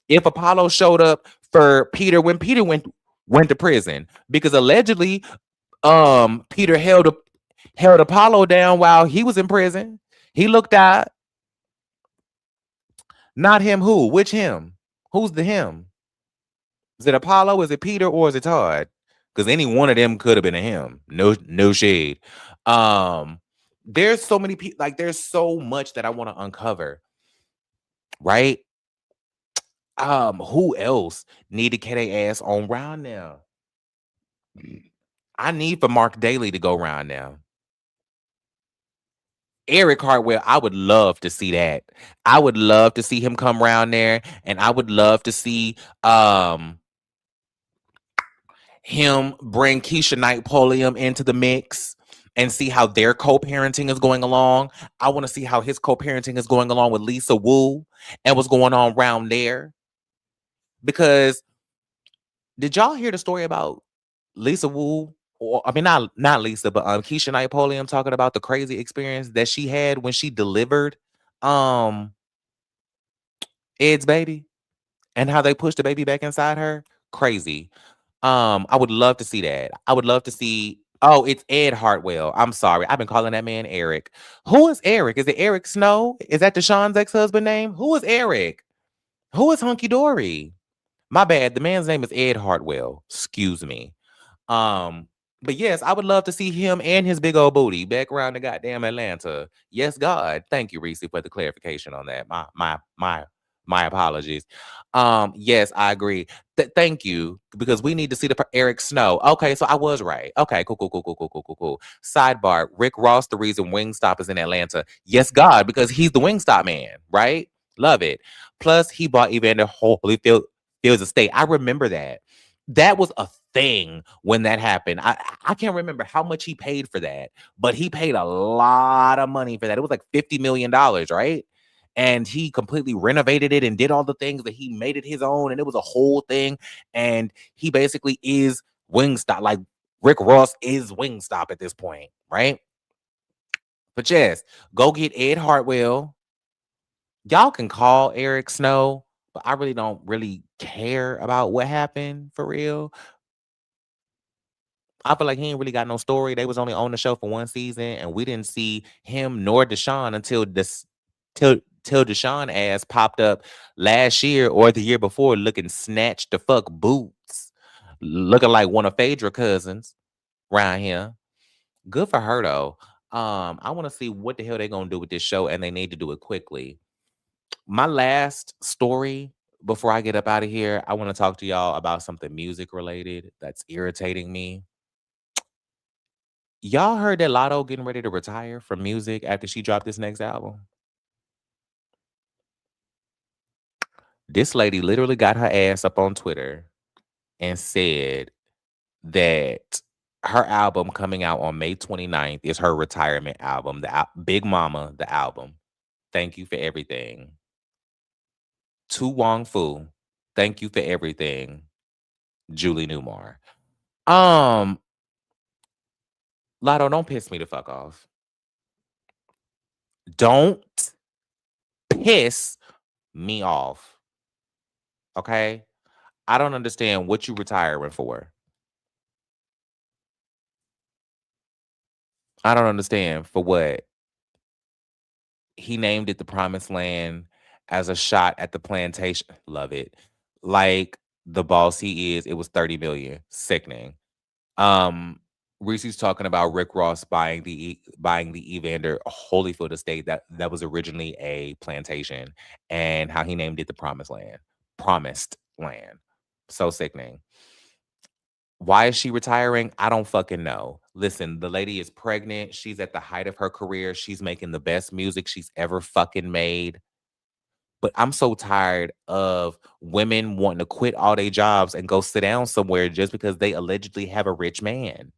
S2: If Apollo showed up for Peter when Peter went to prison, because allegedly Peter held Apollo down while he was in prison. He looked out. Not him. Who? Which him? Who's the him? Is it Apollo? Is it Peter? Or is it Todd? Because any one of them could have been a him. No shade. There's so many people. Like there's so much that I want to uncover. Right? Who else need to get their ass on round now? I need for Mark Daly to go round now. Eric Hartwell, I would love to see that. I would love to see him come around there, and I would love to see him bring Keisha Knight Polium into the mix and see how their co-parenting is going along. I want to see how his co-parenting is going along with Lisa Wu and what's going on around there. Because did y'all hear the story about Lisa Wu? Or I mean, not Lisa, but Keisha Knight Polium talking about the crazy experience that she had when she delivered Ed's baby and how they pushed the baby back inside her. Crazy. I would love to see that. I would love to see. Oh, it's Ed Hartwell. I'm sorry. I've been calling that man Eric. Who is Eric? Is it Eric Snow? Is that Deshaun's ex-husband name? Who is Eric? Who is Hunky Dory? My bad. The man's name is Ed Hartwell. Excuse me. But yes, I would love to see him and his big old booty back around the goddamn Atlanta. Yes, God. Thank you, Reese, for the clarification on that. My apologies. Yes, I agree. Thank you, because we need to see the Eric Snow. Okay, so I was right. Okay, cool. Sidebar: Rick Ross, the reason Wingstop is in Atlanta. Yes, God, because he's the Wingstop man, right? Love it. Plus, he bought Evander Holyfield's estate. I remember that. That was a thing when that happened. I can't remember how much he paid for that, but he paid a lot of money for that. It was like $50 million, right? And he completely renovated it and did all the things that he made it his own. And it was a whole thing. And he basically is Wingstop. Like Rick Ross is Wingstop at this point, right? But yes, go get Ed Hartwell. Y'all can call Eric Snow, but I really don't really care about what happened for real. I feel like he ain't really got no story. They was only on the show for one season, and we didn't see him nor Deshaun until till Deshaun ass popped up last year or the year before, looking snatched the fuck boots, looking like one of Phaedra cousins around here. Good for her though. I want to see what the hell they gonna do with this show, and they need to do it quickly. My last story before I get up out of here, I want to talk to y'all about something music related that's irritating me. Y'all heard that Lotto getting ready to retire from music after she dropped this next album? This lady literally got her ass up on Twitter and said that her album coming out on May 29th is her retirement album, the Big Mama, the album. Thank you for everything. To Wong Fu, thank you for everything. Julie Newmar. Lotto, don't piss me the fuck off. Don't piss me off. Okay? I don't understand what you retiring for. I don't understand for what. He named it the Promised Land as a shot at the plantation. Love it. Like the boss he is, it was 30 million. Sickening. Reese's talking about Rick Ross buying the Evander Holyfield estate that was originally a plantation, and how he named it the Promised Land. Promised Land. So sickening. Why is she retiring? I don't fucking know. Listen, the lady is pregnant. She's at the height of her career. She's making the best music she's ever fucking made. But I'm so tired of women wanting to quit all their jobs and go sit down somewhere just because they allegedly have a rich man.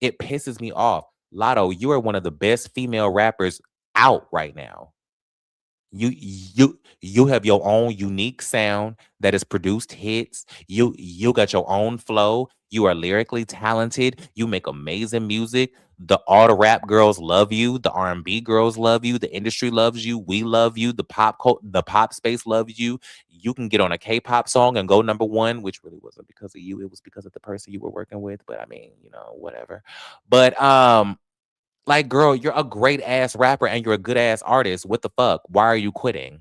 S2: It pisses me off. Lotto, you are one of the best female rappers out right now. You have your own unique sound that has produced hits. You got your own flow. You are lyrically talented. You make amazing music. All the rap girls love you. The R&B girls love you. The industry loves you. We love you. The pop space loves you. You can get on a K-pop song and go #1, which really wasn't because of you. It was because of the person you were working with. But I mean, whatever. But like, girl, you're a great ass rapper and you're a good ass artist. What the fuck? Why are you quitting?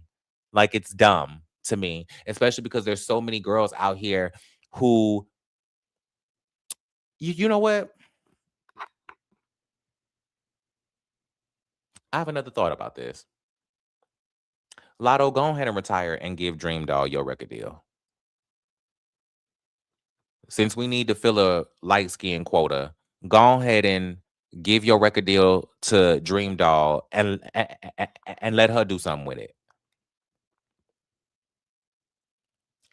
S2: Like, it's dumb to me, especially because there's so many girls out here who, you know what? I have another thought about this. Lotto, go ahead and retire and give Dream Doll your record deal. Since we need to fill a light skin quota, go ahead and give your record deal to Dream Doll and let her do something with it.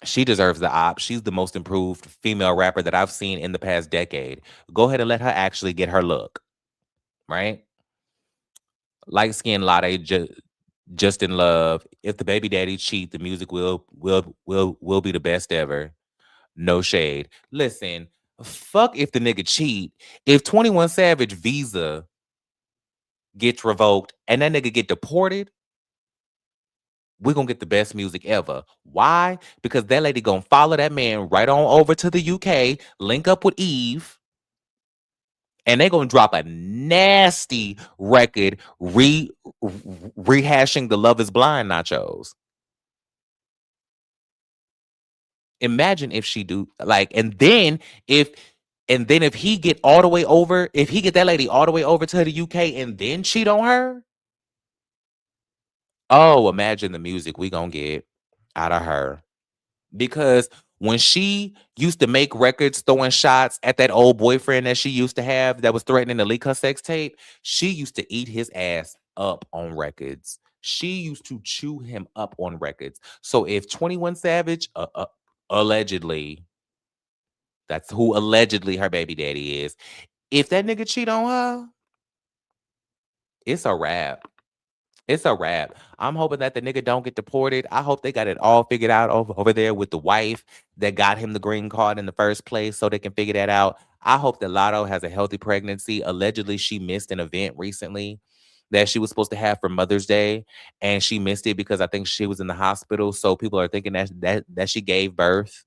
S2: She deserves the op. She's the most improved female rapper that I've seen in the past decade. Go ahead and let her actually get her look, right? Light skin Lottie, just in love. If the baby daddy cheat, the music will be the best ever. No shade. Listen, fuck if the nigga cheat. If 21 Savage visa gets revoked and that nigga get deported, we're gonna get the best music ever. Why? Because that lady gonna follow that man right on over to the UK, link up with Eve, and they gonna drop a nasty record rehashing the Love is Blind nachos. Imagine if she do like, and then if he get all the way over, if he get that lady all the way over to the UK and then cheat on her. Oh, imagine the music we gonna get out of her. Because when she used to make records throwing shots at that old boyfriend that she used to have that was threatening to leak her sex tape, she used to eat his ass up on records. She used to chew him up on records. So if 21 Savage, allegedly, that's who allegedly her baby daddy is, if that nigga cheat on her, it's a wrap. It's a wrap. I'm hoping that the nigga don't get deported. I hope they got it all figured out over there with the wife that got him the green card in the first place so they can figure that out. I hope that Lotto has a healthy pregnancy. Allegedly, she missed an event recently that she was supposed to have for Mother's Day, and she missed it because I think she was in the hospital. So people are thinking that she gave birth.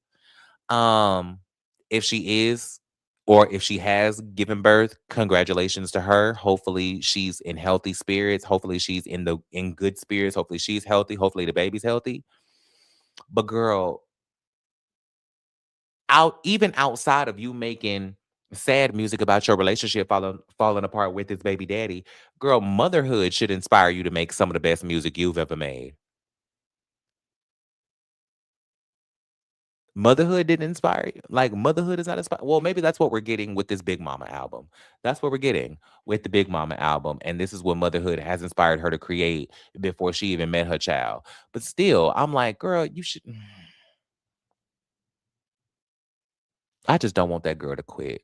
S2: If she is, or if she has given birth, congratulations to her. Hopefully she's in healthy spirits. Hopefully she's in good spirits. Hopefully she's healthy. Hopefully the baby's healthy. But girl, even outside of you making sad music about your relationship falling apart with this baby daddy, girl, motherhood should inspire you to make some of the best music you've ever made. Motherhood didn't inspire you. Like, motherhood is not inspired. Well, maybe that's what we're getting with this Big Mama album. That's what we're getting with the Big Mama album. And this is what motherhood has inspired her to create before she even met her child. But still, I'm like, girl, you should. I just don't want that girl to quit.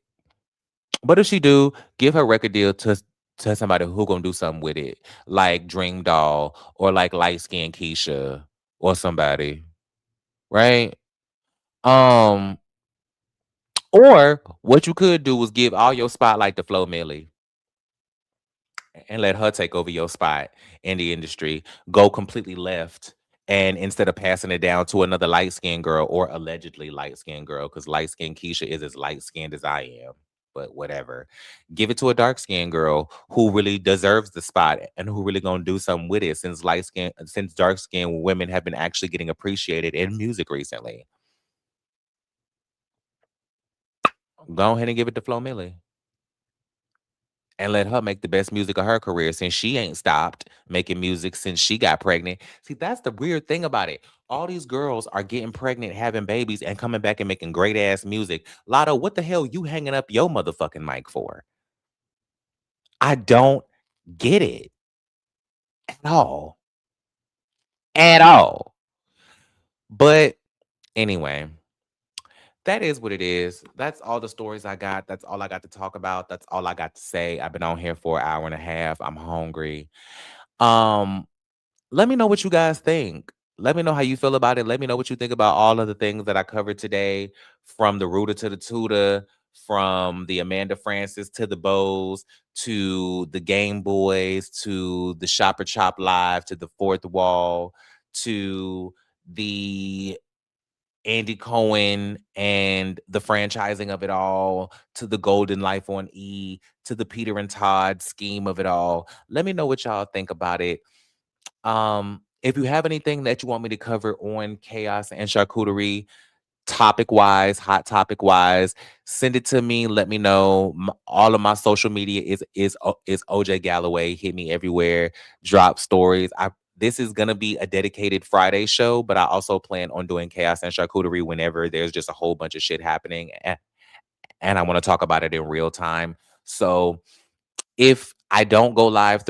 S2: But if she do, give her record deal to somebody who gonna do something with it, like Dream Doll or like Light Skin Keisha or somebody, right? Um, Or what you could do was give all your spotlight to Flo Milli and let her take over your spot in the industry. Go completely left. And instead of passing it down to another light-skinned girl or allegedly light-skinned girl, because light-skinned Keisha is as light-skinned as I am, but whatever. Give it to a dark-skinned girl who really deserves the spot and who really gonna do something with it, since dark-skinned women have been actually getting appreciated in music recently. Go ahead and give it to Flo Milli. And let her make the best music of her career, since she ain't stopped making music since she got pregnant. See, that's the weird thing about it. All these girls are getting pregnant, having babies, and coming back and making great ass music. Lotto, what the hell you hanging up your motherfucking mic for? I don't get it at all. At all. But anyway, that is what it is. That's all the stories I got. That's all I got to talk about. That's all I got to say. I've been on here for an hour and a half. I'm hungry. Let me know what you guys think. Let me know how you feel about it. Let me know what you think about all of the things that I covered today, from the Rooter to the Tutor, from the Amanda Francis to the Bows, to the GameBoyzz, to the Shopper Chop Live, to the Fourth Wall, to the Andy Cohen and the franchising of it all, to the Golden Life on E, to the Peter and Todd scheme of it all. Let me know what y'all think about it. If you have anything that you want me to cover on Chaos and Charcuterie, topic wise, hot topic wise, send it to me. Let me know. All of my social media is OJ Galloway. Hit me everywhere. Drop stories. This is gonna be a dedicated Friday show, but I also plan on doing Chaos and Charcuterie whenever there's just a whole bunch of shit happening, and I want to talk about it in real time. So if I don't go live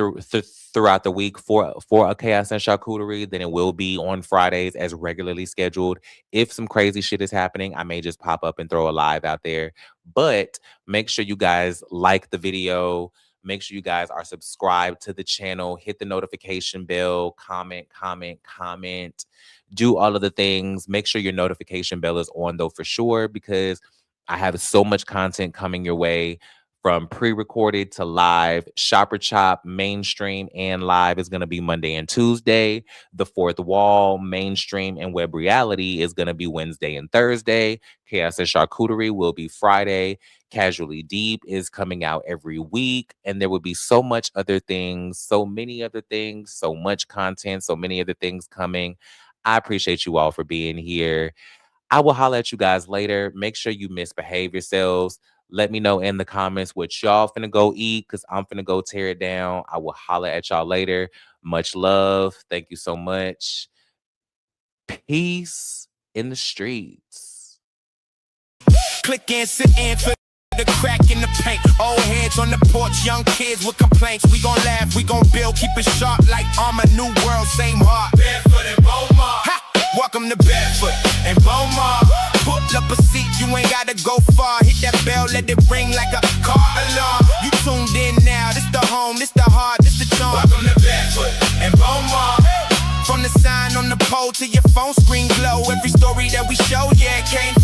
S2: throughout the week for a Chaos and Charcuterie, then it will be on Fridays as regularly scheduled. If some crazy shit is happening, I may just pop up and throw a live out there. But make sure you guys like the video. Make sure you guys are subscribed to the channel. Hit the notification bell. Comment. Do all of the things. Make sure your notification bell is on, though, for sure, because I have so much content coming your way. From pre-recorded to live. Shopper Chop, mainstream and live, is going to be Monday and Tuesday. The Fourth Wall, mainstream and web reality, is going to be Wednesday and Thursday. Chaos and Charcuterie will be Friday. Casually Deep is coming out every week. And there will be so much other things, so many other things, so much content, so many other things coming. I appreciate you all for being here. I will holler at you guys later. Make sure you misbehave yourselves. Let me know in the comments what y'all finna go eat, because I'm finna go tear it down. I will holler at y'all later. Much love. Thank you so much. Peace in the streets.
S1: Click in, sit in for the crack in the paint. Old heads on the porch, young kids with complaints. We gon' laugh, we gon' build, keep it sharp like armor. New world, same heart. Bedford and Bomar. Ha! Welcome to Bedford and Bomar. Pull up a seat, you ain't gotta go far. Hit that bell, let it ring like a car alarm. You tuned in now, this the home, this the heart, this the charm. Welcome to Bedford and Bomar. From the sign on the pole to your phone screen glow. Every story that we show, yeah, it came